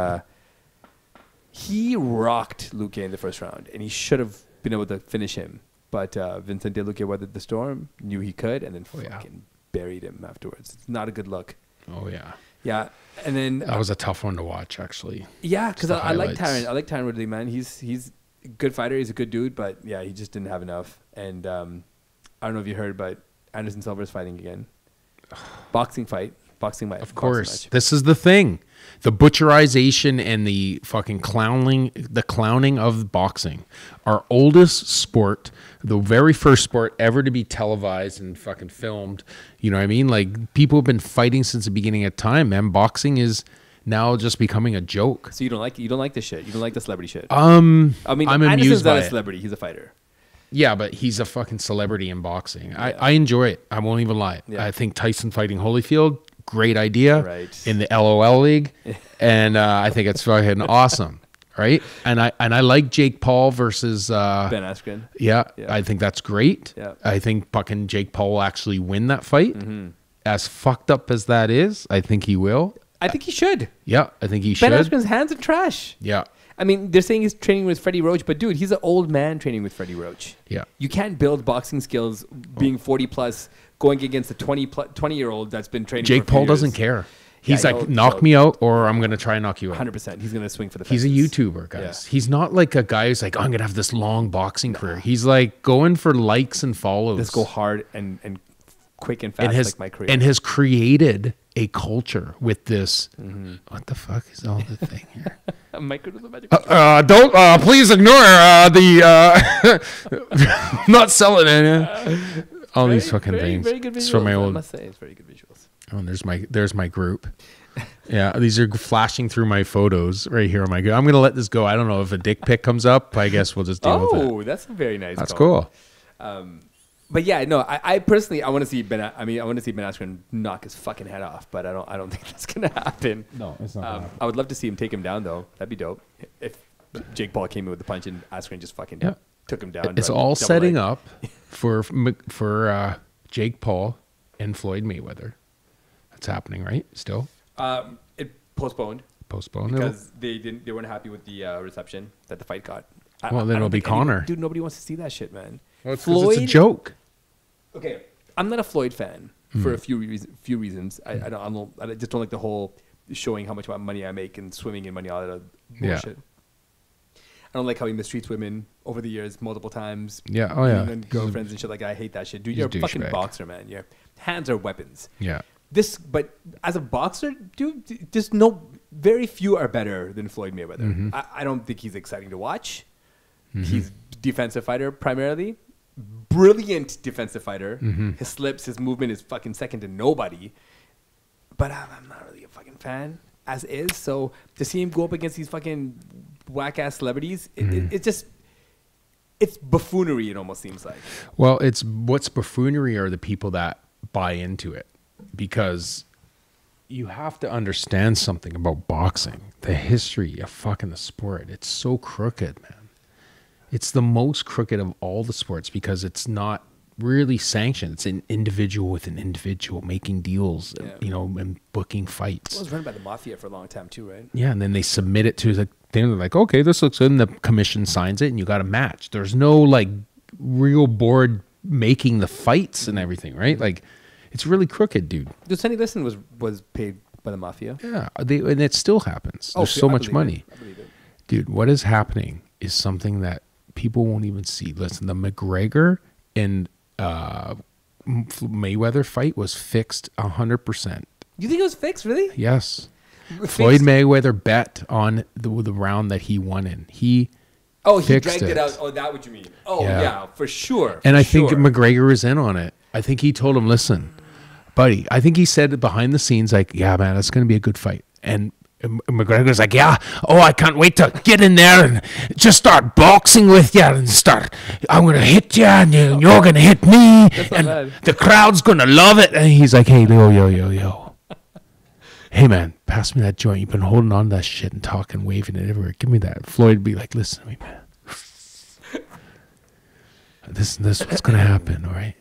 he rocked Luque in the first round, and he should have been able to finish him. But Vicente Luque weathered the storm, knew he could, and then fucking buried him afterwards. It's not a good look. Oh, yeah. Yeah, and then... That was a tough one to watch, actually. Yeah, because I like Tyron. I like Tyron Woodley, man. He's a good fighter. He's a good dude, but yeah, he just didn't have enough. And I don't know if you heard, but Anderson Silva's fighting again. Boxing fight. Of course. This is the thing. The butcherization and the fucking clowning of boxing. Our oldest sport, the very first sport ever to be televised and fucking filmed. You know what I mean? Like, people have been fighting since the beginning of time, man. Boxing is now just becoming a joke. So you don't like this shit? You don't like the celebrity shit? I mean, I'm Anderson's not a celebrity. He's a fighter. Yeah, but he's a fucking celebrity in boxing. Yeah. I enjoy it. I won't even lie. Yeah. I think Tyson fighting Holyfield, great idea in the LOL league, and I think it's fucking awesome, right? And I like Jake Paul versus Ben Askren. Yeah, I think that's great. Yeah. I think fucking Jake Paul will actually win that fight. Mm-hmm. As fucked up as that is, I think he will. I think he should. Yeah, I think he should. Ben Askren's hands are trash. Yeah. I mean, they're saying he's training with Freddie Roach, but dude, he's an old man training with Freddie Roach. Yeah. You can't build boxing skills being 40 plus, going against a 20-year-old that's been training Jake for Paul years. Doesn't care. He's like, knock me out or I'm going to try and knock you out. 100%. He's going to swing for the fences. He's a YouTuber, guys. Yeah. He's not like a guy who's like, oh, I'm going to have this long boxing career. He's like going for likes and follows. Let's go hard and quick and fast like my career. And has created a culture with this. Mm-hmm. What the fuck is all the thing here? Don't please ignore the not selling it. All these fucking things. Very good visuals. It's from my old. I must say, it's very good visuals. Oh, there's my group. Yeah, these are flashing through my photos right here on my group. I'm gonna let this go. I don't know if a dick pic comes up. I guess we'll just deal with it. Oh, that's a very nice. That's cool. But yeah, no, I personally I want to see Ben Askren knock his fucking head off, but I don't think that's gonna happen. No, it's not. I would love to see him take him down though. That'd be dope. If Jake Paul came in with the punch and Askren just fucking took him down. It's all setting up for Jake Paul and Floyd Mayweather. That's happening, right? Still. It postponed because they weren't happy with the reception that the fight got. Well, then it'll be Conor. Dude, nobody wants to see that shit, man. Well, Floyd, it's a joke. Okay, I'm not a Floyd fan for a few reasons. I just don't like the whole showing how much money I make and swimming in money, all that bullshit. I don't like how he mistreats women over the years multiple times. Yeah, oh yeah. And girlfriends and shit like that. I hate that shit. Dude, you're a fucking boxer, man. Your hands are weapons. Yeah. But as a boxer, dude, very few are better than Floyd Mayweather. Mm-hmm. I don't think he's exciting to watch. Mm-hmm. He's a defensive fighter primarily. Brilliant defensive fighter. Mm-hmm. His slips, his movement is fucking second to nobody. But I'm not really a fucking fan as is. So to see him go up against these fucking whack ass celebrities, it's buffoonery. It almost seems like. Well, what's buffoonery are the people that buy into it, because you have to understand something about boxing, the history of fucking the sport. It's so crooked, man. It's the most crooked of all the sports because it's not really sanctioned. It's an individual with an individual making deals, and booking fights. Well, it was run by the mafia for a long time too, right? Yeah, and then they submit it to the thing. They're like, okay, this looks good, and the commission signs it, and you got a match. There's no like real board making the fights and everything, right? Like, it's really crooked, dude. Dude, Sonny Liston was paid by the mafia. Yeah, and it still happens. There's so much money. I believe it. Dude, what is happening is something that people won't even see. Listen, the McGregor and Mayweather fight was fixed 100%. You think it was fixed, really? Yes. Floyd Mayweather bet on the round that he won in. He dragged it out. Oh, that's what you mean. Oh, yeah, for sure. And I think McGregor was in on it. I think he told him, listen, buddy, I think he said behind the scenes, like, yeah, man, it's going to be a good fight. And McGregor's like, yeah, I can't wait to get in there and just start boxing with you and I'm going to hit you and you're going to hit me and the crowd's going to love it. And he's like, hey, yo. Hey, man, pass me that joint. You've been holding on to that shit and talking, waving it everywhere. Give me that. Floyd would be like, listen to me, man. This what's going to happen, all right?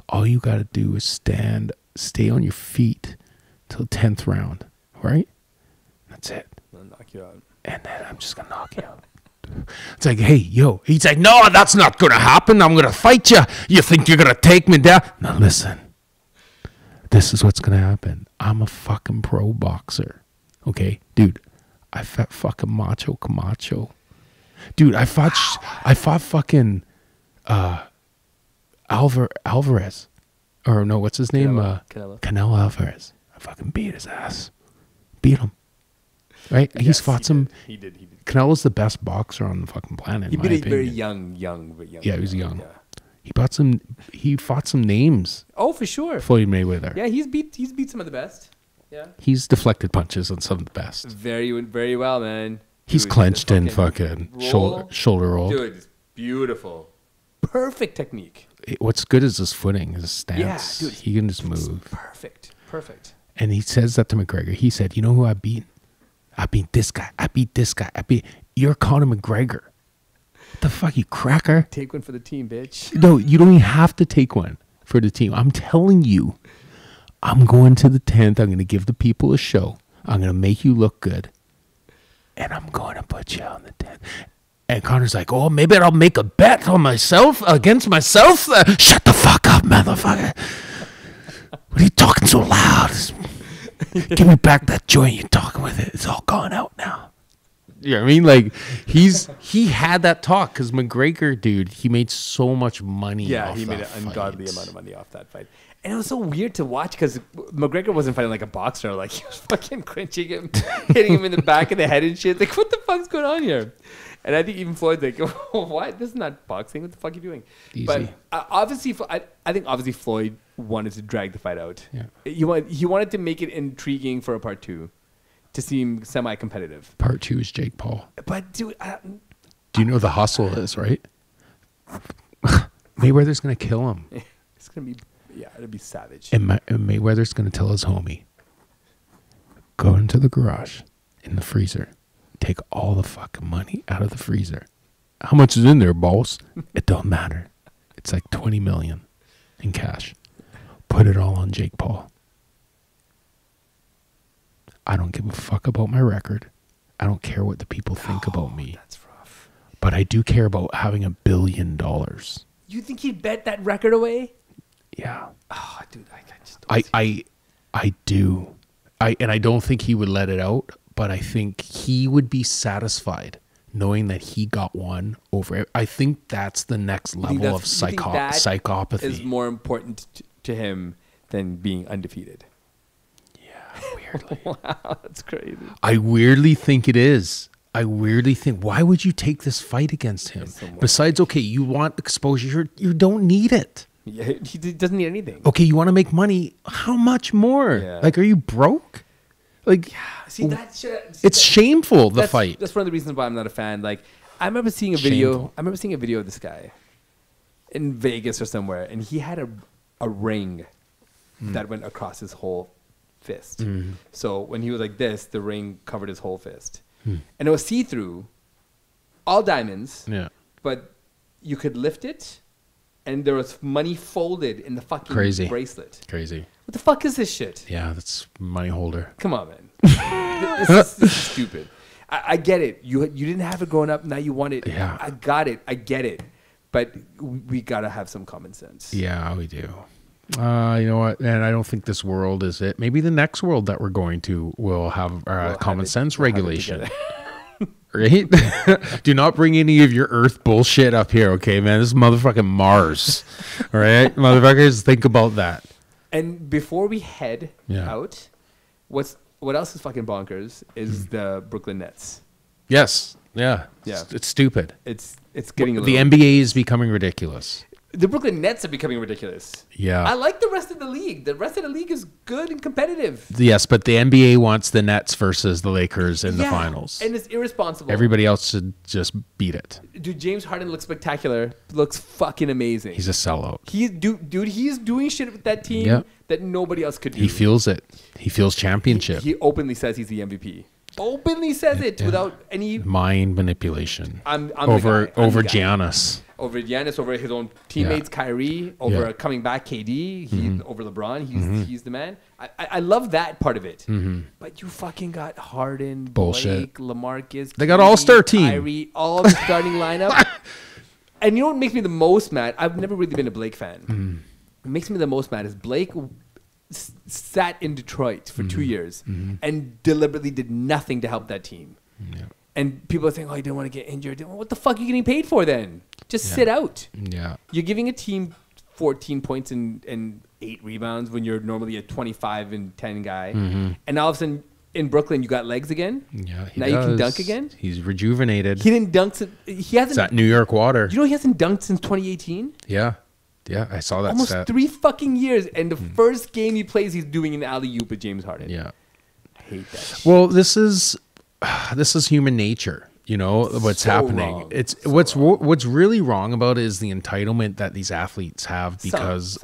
All you got to do is stay on your feet till 10th round, all right? That's it. I'll knock you out. And then I'm just going to knock you out. It's like, hey, yo. He's like, no, that's not going to happen. I'm going to fight you. You think you're going to take me down? Now, listen. This is what's going to happen. I'm a fucking pro boxer. Okay? Dude, I fought fucking Macho Camacho. Dude, I fought fucking Alvarez. Or no, what's his name? Canelo Alvarez. I fucking beat his ass. Beat him. Right? Yes, he's fought some. He did. Canelo's the best boxer on the fucking planet. He beat a very young. Yeah, he was young. Yeah. He fought some names. Oh, for sure. Floyd Mayweather. Yeah, he's beat some of the best. Yeah. He's deflected punches on some of the best. Very, very well, man. He's clenched and fucking shoulder rolled. Dude, it's beautiful. Perfect technique. What's good is his footing, his stance. Yeah, dude, he can just move. Perfect. And he says that to McGregor. He said, you know who I beat? I beat this guy. You're Conor McGregor. What the fuck, you cracker? Take one for the team, bitch. No, you don't even have to take one for the team. I'm telling you, I'm going to the 10th. I'm going to give the people a show. I'm going to make you look good. And I'm going to put you on the 10th. And Conor's like, oh, maybe I'll make a bet on myself, against myself. Shut the fuck up, motherfucker. What are you talking so loud? Give me back that joint you're talking with. It's all gone out now. You know what I mean? Like, he had that talk because McGregor, dude, he made so much money. Yeah, he made an ungodly amount of money off that fight. And it was so weird to watch because McGregor wasn't fighting like a boxer. Like, he was fucking clinching him, hitting him in the back of the head and shit. Like, what the fuck's going on here? And I think even Floyd's like, oh, what? This is not boxing. What the fuck are you doing? Easy. But obviously, I think obviously Floyd wanted to drag the fight out. Yeah. He wanted to make it intriguing for a part 2 to seem semi-competitive. Part 2 is Jake Paul. But dude, do you know the hustle is, right? Mayweather's going to kill him. It's going to be, it'll be savage. And Mayweather's going to tell his homie, go into the garage in the freezer. Take all the fucking money out of the freezer. How much is in there, boss? It don't matter. It's like 20 million in cash. Put it all on Jake Paul. I don't give a fuck about my record. I don't care what the people think about me. That's rough. But I do care about having $1 billion. You think he'd bet that record away? Yeah. Oh, dude, I just don't I do. And I don't think he would let it out. But I think he would be satisfied knowing that he got one over it. I think that's the next level of psychopathy. Is more important to him than being undefeated. Yeah, weirdly. Wow, that's crazy. I weirdly think it is. Why would you take this fight against him? Besides, okay, you want exposure. You don't need it. Yeah, he doesn't need anything. Okay, you want to make money. How much more? Yeah. Like, are you broke? Like, see that shit. It's shameful. The fight. That's one of the reasons why I'm not a fan. Like, I remember seeing a video. I remember seeing a video of this guy in Vegas or somewhere, and he had a ring that went across his whole fist. So when he was like this, the ring covered his whole fist, and it was see through, all diamonds. Yeah. But you could lift it, and there was money folded in the fucking bracelet. Crazy. What the fuck is this shit? Yeah, that's money holder. Come on, man. This is stupid. I get it. You didn't have it growing up. Now you want it. Yeah. I got it. I get it. But we got to have some common sense. Yeah, we do. You know what? And I don't think this world is it. Maybe the next world that we're going to will have common sense regulation. Right? Do not bring any of your Earth bullshit up here, okay, man? This is motherfucking Mars. All right? Motherfuckers, think about that. And before we head out, what else is fucking bonkers is the Brooklyn Nets. Yes. Yeah. Yeah. It's stupid. It's getting a The little... NBA is becoming ridiculous. The Brooklyn Nets are becoming ridiculous. Yeah. I like the rest of the league. The rest of the league is good and competitive. Yes, but the NBA wants the Nets versus the Lakers in the finals. And it's irresponsible. Everybody else should just beat it. Dude, James Harden looks spectacular. Looks fucking amazing. He's a sellout. Dude, he's doing shit with that team Yep. that nobody else could do. He feels it. He feels championship. He openly says he's the MVP. Openly says it without any Mind manipulation. I'm over the guy. I'm over the guy. Giannis. Over Giannis, over his own teammates, Kyrie, over Yeah. coming back, KD, over LeBron. He's the man. I love that part of it. But you fucking got Harden, Bullshit. Blake, LaMarcus. They got KD, all-star team. Kyrie, all the starting lineup. And you know what makes me the most mad? I've never really been a Blake fan. What makes me the most mad is Blake sat in Detroit for 2 years and deliberately did nothing to help that team. Yeah. And people are saying, "Oh, you didn't want to get injured." Well, what the fuck are you getting paid for then? Just sit out. Yeah. You're giving a team 14 points and 8 rebounds when you're normally a 25 and 10 guy, and all of a sudden in Brooklyn you got legs again. Yeah. Now you can dunk again. He's rejuvenated. He didn't dunk. He It's hasn't. that New York water. You know he hasn't dunked since 2018. Yeah. Yeah. I saw that Almost stat. 3 fucking years, and the first game he plays, he's doing an alley oop with James Harden. Yeah. I hate that. Shit. Well, this is human nature. You know what's So happening. wrong. It's So what's really wrong about it is the entitlement that these athletes have because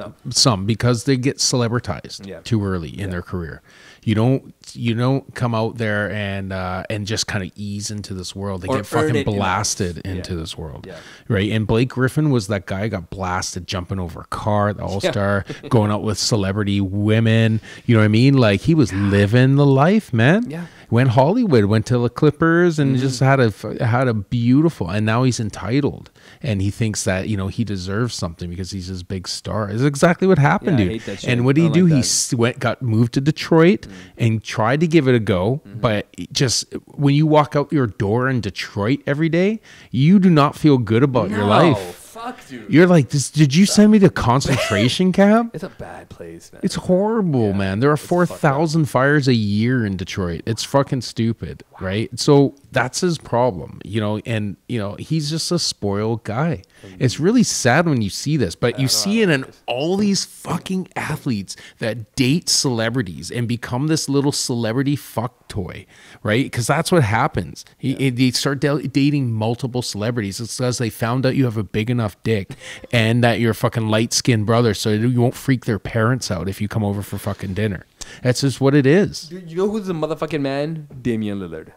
because they get celebritized too early in their career. You don't come out there and just kind of ease into this world. They Or get fucking earn it blasted enough. into this world, Yeah. right? And Blake Griffin was that guy, got blasted jumping over a car, the All-Star, going out with celebrity women. You know what I mean? Like he was living the life, man. Yeah. Went Hollywood, went to the Clippers, and just had a beautiful. And now he's entitled, and he thinks that he deserves something because he's this big star. It's exactly what happened, Yeah, I dude. hate that shit. And what did he I do? like He that. got moved to Detroit and tried to give it a go, but just when you walk out your door in Detroit every day, you do not feel good about your life. Fuck, dude. You're like, did you send me to concentration camp? It's a bad place, man. It's horrible, man. There are 4,000 fires a year in Detroit. It's fucking stupid, right? So that's his problem, and he's just a spoiled guy. It's really sad when you see this, but you see it in all these fucking athletes that date celebrities and become this little celebrity fuck toy, right? Because that's what happens. They start dating multiple celebrities. It's because they found out you have a big enough dick and that you're a fucking light-skinned brother, so you won't freak their parents out if you come over for fucking dinner. That's just what it is. Dude, you know who's the motherfucking man? Damian Lillard.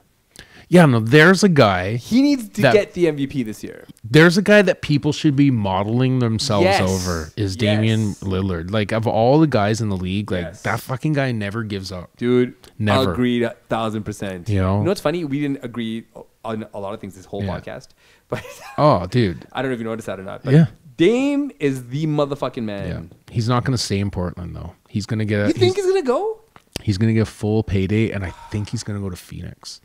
Yeah, no, there's a guy. He needs to get the MVP this year. There's a guy that people should be modeling themselves Yes. over is Yes. Damian Lillard. Like, of all the guys in the league, like, Yes. that fucking guy never gives up. Dude, Never. I'll agree 1,000%. You know? what's funny? We didn't agree on a lot of things this whole Yeah. podcast, but Oh, dude. I don't know if you noticed that or not. But Yeah. Dame is the motherfucking man. Yeah. He's not going to stay in Portland, though. He's going to get You think he's gonna go? he's going to get a full payday, and I think he's going to go to Phoenix.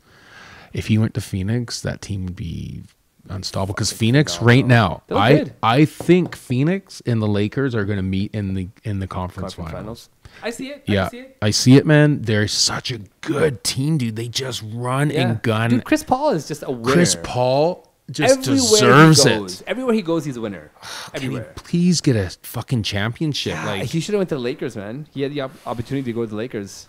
If he went to Phoenix, that team would be unstoppable. Because Phoenix right now, They look good. I think Phoenix and the Lakers are going to meet in the conference finals. I see it. Yeah, I see it. I see it, man. They're such a good team, dude. They just run and gun. Dude, Chris Paul is just a winner. Chris Paul just Everywhere deserves he goes, it. Everywhere he goes, he's a winner. Can he Everywhere. please get a fucking championship? Yeah, Like, he should have went to the Lakers, man. He had the opportunity to go to the Lakers.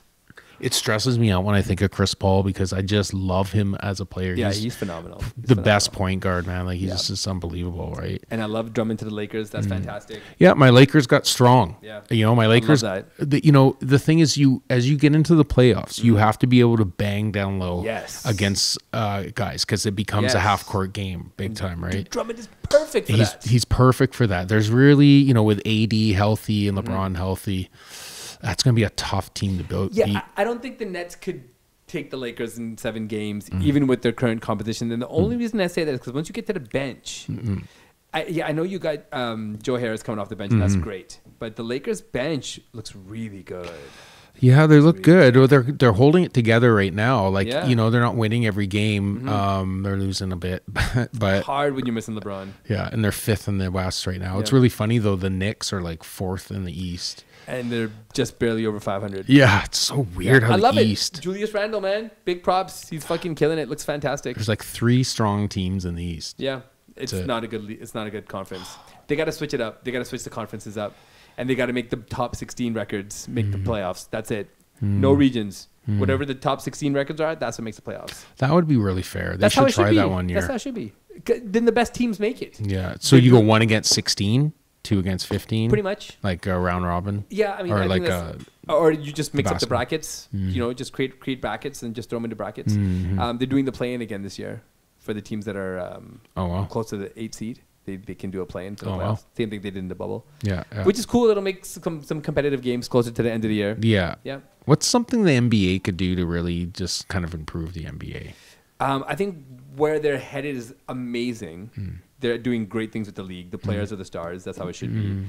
it stresses me out when I think of Chris Paul because I just love him as a player. Yeah, he's phenomenal. He's the phenomenal. best point guard, man. Like, he's Yeah. just unbelievable, right? And I love Drummond to the Lakers. That's fantastic. Yeah, my Lakers got strong. Yeah. My Lakers. that. The thing is, as you get into the playoffs, you have to be able to bang down low Yes. against guys because it becomes a Yes. half court game, big time, right? Dude, Drummond is perfect for that. He's perfect for that. There's really, with AD healthy and LeBron healthy, that's going to be a tough team to build. Yeah, beat. I don't think the Nets could take the Lakers in 7 games, Mm-hmm. even with their current competition. And the only reason I say that is because once you get to the bench, I know you got Joe Harris coming off the bench, and that's Mm-hmm. great. But the Lakers bench looks really good. Yeah, they look good. Or they're holding it together right now. Like, Yeah. you know, they're not winning every game. They're losing a bit, but Hard when you're missing LeBron. yeah, and they're 5th in the West right now. It's Yeah. really funny though. The Knicks are like 4th in the East. And they're just barely over 500. Yeah, it's so weird how I love the it. East. Julius Randle, man. Big props. He's fucking killing it. Looks fantastic. There's like 3 strong teams in the East. Yeah. It's it. not a good it's not a good conference. They got to switch it up. They got to switch the conferences up. And they got to make the top 16 records make the playoffs. That's it. No regions. Whatever the top 16 records are, that's what makes the playoffs. That would be really fair. They That's how should it should try be. that one year. That's how it should be. Then the best teams make it. Yeah. So you go 1 against 16, 2 against 15, Pretty much. like a round robin. Yeah, I mean, Or I like think that's, or you just mix up the basketball. brackets. You know, just create brackets and just throw them into brackets. They're doing the play-in again this year for the teams that are Oh wow. close to the 8th seed. They can do a play-in for the Oh, playoffs. wow. Same thing they did in the bubble, Yeah. which is cool. It'll make some competitive games closer to the end of the year. Yeah. Yeah. What's something the NBA could do to really just kind of improve the NBA? I think where they're headed is amazing. Hmm. They're doing great things with the league. The players are the stars. That's how it should Hmm. be.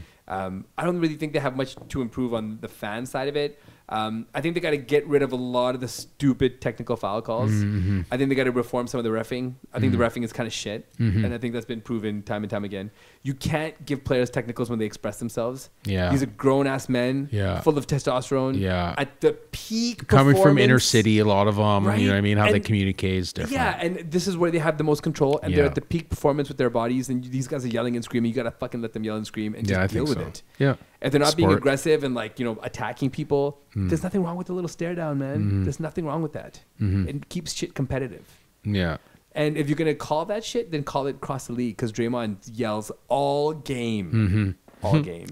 I don't really think they have much to improve on the fan side of it. I think they got to get rid of a lot of the stupid technical foul calls. Mm-hmm. I think they got to reform some of the reffing. I think the reffing is kind of shit, Mm-hmm. and I think that's been proven time and time again. You can't give players technicals when they express themselves. Yeah. These are grown ass men, Yeah. full of testosterone. Yeah. At the peak, Coming from inner performance. city, a lot of them, Right? you know what I mean? How they And- communicate is different. Yeah, and this is where they have the most control, and they're Yeah. at the peak performance with their bodies, and these guys are yelling and screaming. You gotta fucking let them yell and scream and just I deal think with so. it. Yeah. If they're not being Sport. aggressive and like attacking people, there's nothing wrong with a little stare down, man. Mm-hmm. There's nothing wrong with that. It keeps shit competitive. Yeah. And if you're gonna call that shit, then call it across the league because Draymond yells all game, all game.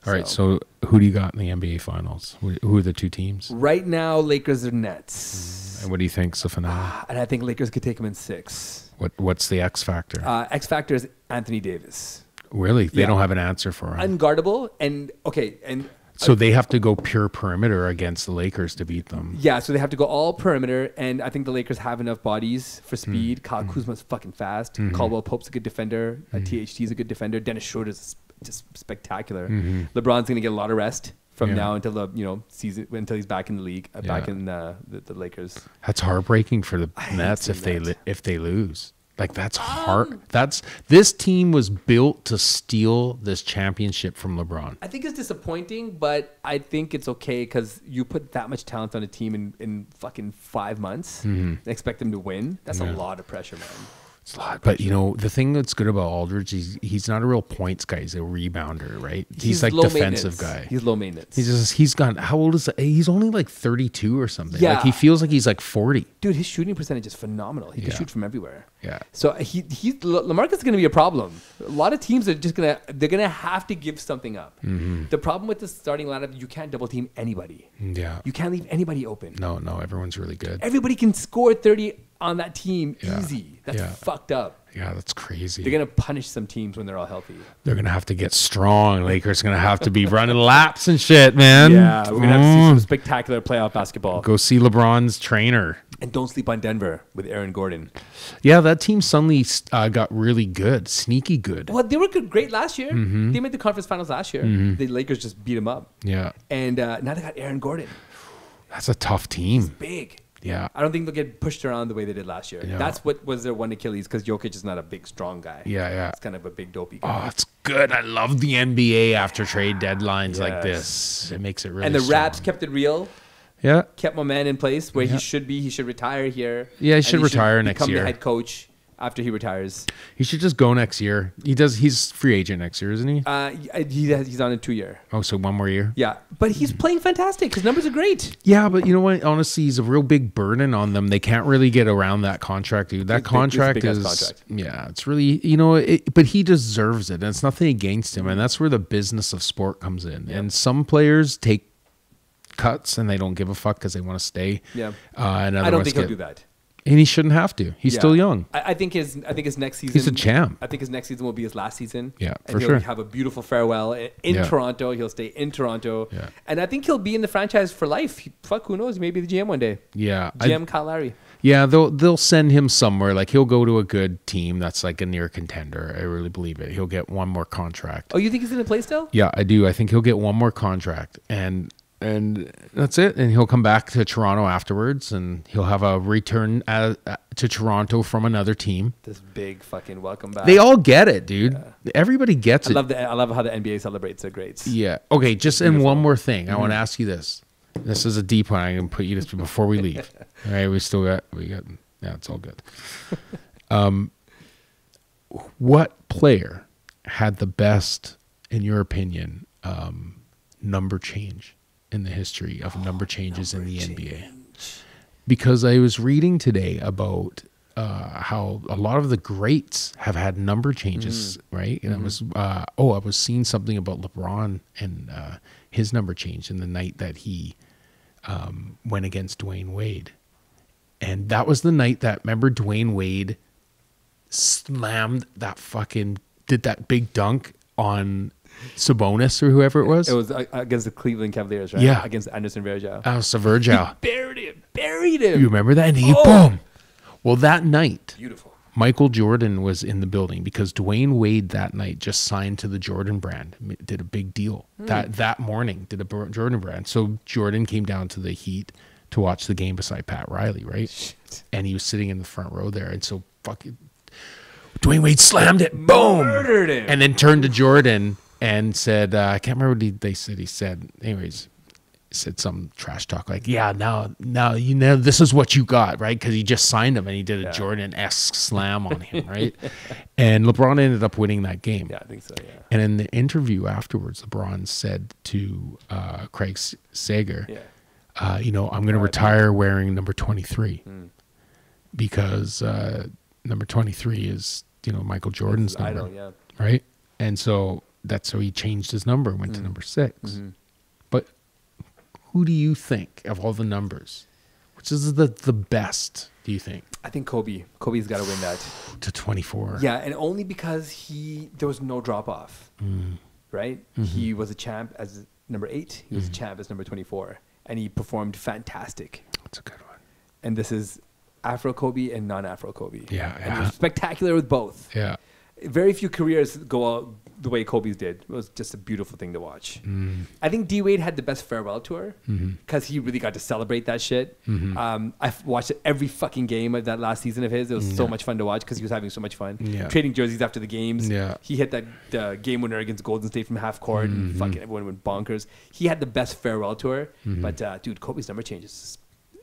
All right. So who do you got in the NBA finals? Who are the 2 teams? Right now, Lakers or Nets, And what do you think's the finale? and I think Lakers could take them in 6. What's the X factor? X factor is Anthony Davis. Really? They yeah. don't have an answer for him. Unguardable and okay and So they have to go pure perimeter against the Lakers to beat them. yeah, so they have to go all perimeter, and I think the Lakers have enough bodies for speed. Kyle Kuzma's fucking fast. Caldwell Pope's a good defender. THT's a good defender. Dennis Schroeder's just spectacular. LeBron's gonna get a lot of rest from Yeah. now until the season until he's back in the league, back Yeah. in the Lakers. That's heartbreaking for the hate Nets seeing if they lose. Like that's hard. This team was built to steal this championship from LeBron. I think it's disappointing, but I think it's okay because you put that much talent on a team in fucking 5 months and expect them to win. That's a lot of pressure, man. It's a lot. But you know, the thing that's good about Aldridge is he's not a real points guy. He's a rebounder, right? He's like low defensive maintenance. guy. He's low maintenance. He's gone. How old is that? He's only like 32 or something. Yeah. Like he feels like he's like 40. Dude, his shooting percentage is phenomenal. He can Yeah. shoot from everywhere. Yeah. So Lamarcus is going to be a problem. A lot of teams are just they're gonna have to give something up. The problem with the starting lineup, you can't double team anybody. Yeah. You can't leave anybody open. No, everyone's really good. Everybody can score 30 on that team Yeah. easy. That's Yeah. fucked up. Yeah, that's crazy. They're gonna punish some teams when they're all healthy. They're gonna have to get strong. Lakers gonna have to be running laps and shit, man. Yeah, we're gonna have to see some spectacular playoff basketball. Go see LeBron's trainer. And don't sleep on Denver with Aaron Gordon. Yeah, that team suddenly got really good, sneaky good. Well, they were great last year. Mm-hmm. They made the conference finals last year. The Lakers just beat them up. Yeah, And now they got Aaron Gordon. that's a tough team. Big. Yeah, I don't think they'll get pushed around the way they did last year. Yeah. That's what was their one Achilles because Jokic is not a big, strong guy. yeah. It's kind of a big, dopey Oh, guy. it's good. I love the NBA after trade deadlines like Yes. this. It makes it really. And the strong. Raps kept it real, Yeah, kept my man in place where Yeah. he should be. He should retire here. Yeah, he and should retire next become year. the head coach after he retires. he should just go next year. He does. He's free agent next year, isn't he? He's on a 2-year. Oh, so one more year. Yeah, but he's playing fantastic. His numbers are great. Yeah, but you know what? Honestly, he's a real big burden on them. They can't really get around that contract, dude. That It's a contract big-ass is, contract. yeah, it's really, but he deserves it. And it's nothing against him. And that's where the business of sport comes in. And some players take cuts and they don't give a fuck because they want to stay. Yeah. And I don't otherwise think he'll do that. And he shouldn't have to. He's Yeah. still young. I think his next season. He's a champ. I think his next season will be his last season. Yeah, and for he'll sure. have a beautiful farewell in Yeah. Toronto. He'll stay in Toronto. Yeah. And I think he'll be in the franchise for life. Fuck, who knows? Maybe the GM one day. Yeah. GM Kyle Lowry. Yeah, they'll send him somewhere. Like he'll go to a good team that's like a near contender. I really believe it. He'll get one more contract. Oh, you think he's gonna play still? Yeah, I do. I think he'll get one more contract. And And that's it. And he'll come back to Toronto afterwards, and he'll have a return to Toronto from another team. This big fucking welcome back. They all get it, dude. Yeah. Everybody gets it. I love how the NBA celebrates their greats. Yeah. Okay. Just in one more thing, I want to ask you this. This is a deep one. I'm gonna put you this before we leave. All right. We got. Yeah, it's all good. What player had the best, in your opinion, number change in the history of number changes in the NBA? Because I was reading today about how a lot of the greats have had number changes, right? And I was seeing something about LeBron and his number change in the night that he went against Dwayne Wade. And that was the night that, remember, Dwayne Wade slammed did that big dunk on Sabonis or whoever it was. It was against the Cleveland Cavaliers, right? Yeah. Against Anderson Varejao. Varejao. Buried him. You remember that? And he, boom. Well, that night, beautiful. Michael Jordan was in the building because Dwayne Wade that night just signed to the Jordan brand, did a big deal. That morning, did a Jordan brand. So Jordan came down to the Heat to watch the game beside Pat Riley, right? Shit. And he was sitting in the front row there. And so fucking Dwayne Wade slammed it, boom. Murdered him. And then turned to Jordan and said, I can't remember what they said. He said, anyways, said some trash talk like, yeah, now you know this is what you got, right? Because he just signed him and he did a Jordan-esque slam on him, right? And LeBron ended up winning that game. Yeah, I think so, yeah. And in the interview afterwards, LeBron said to Craig Sager, I'm going to retire wearing number 23 because number 23 is, Michael Jordan's number, idol, right? And so that's how he changed his number, went to number 6. But who do you think of all the numbers, which is the best, do you think? I think Kobe. Kobe's got to win that. To 24. Yeah, and only because there was no drop off, right? He was a champ as number 8. He was a champ as number 24. And he performed fantastic. That's a good one. And this is Afro Kobe and non-Afro Kobe. Yeah. And he was spectacular with both. Yeah. Very few careers go out the way Kobe's did. It was just a beautiful thing to watch. I think D Wade had the best farewell tour because he really got to celebrate that shit. I've watched every fucking game of that last season of his. It was so much fun to watch because he was having so much fun. Trading jerseys after the games. He hit that game winner against Golden State from half court and fucking everyone went bonkers. He had the best farewell tour. But dude, Kobe's number changes.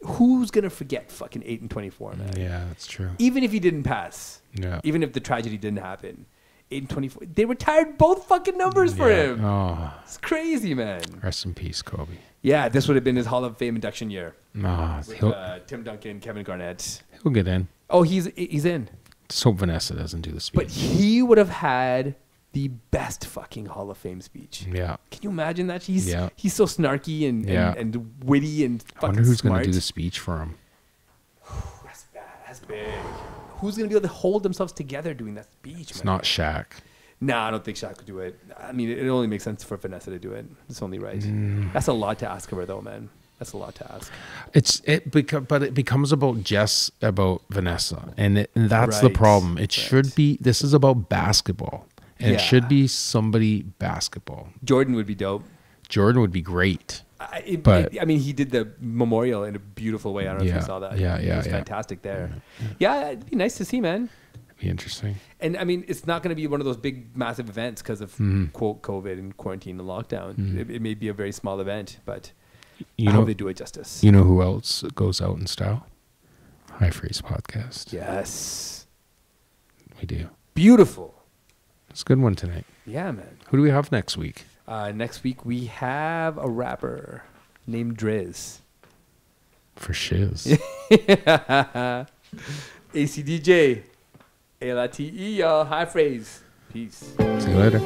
Who's gonna forget fucking 8 and 24, man? Yeah, that's true. Even if he didn't pass. Yeah. Even if the tragedy didn't happen. 8 and 24. They retired both fucking numbers for him. Oh. It's crazy, man. Rest in peace, Kobe. Yeah, this would have been his Hall of Fame induction year. With, Tim Duncan, Kevin Garnett. He'll get in. Oh, he's in. Just hope Vanessa doesn't do the speech. But he would have had the best fucking Hall of Fame speech. Yeah. Can you imagine that? He's so snarky and witty and fucking I wonder who's smart. going to do the speech for him. That's bad. That's big. Who's going to be able to hold themselves together doing that speech, It's not Shaq. Nah, I don't think Shaq could do it. I mean, it only makes sense for Vanessa to do it. It's only right. That's a lot to ask of her, though, man. That's a lot to ask. But it becomes about Vanessa, and that's the problem. It should be. This is about basketball, and it should be somebody basketball. Jordan would be dope. Jordan would be great. I mean, he did the memorial in a beautiful way. I don't know if you saw that. It was fantastic there. Yeah, it'd be nice to see, man. It'd be interesting. And I mean, it's not going to be one of those big, massive events because of quote COVID and quarantine and lockdown. It may be a very small event, but I hope they do it justice. You know who else goes out in style? High Freeze Podcast. Yes, we do. Beautiful. It's a good one tonight. Yeah, man. Who do we have next week? Next week we have a rapper named Driz. For shiz. ACDJ. ALITE, y'all. High Phrase. Peace. See you later.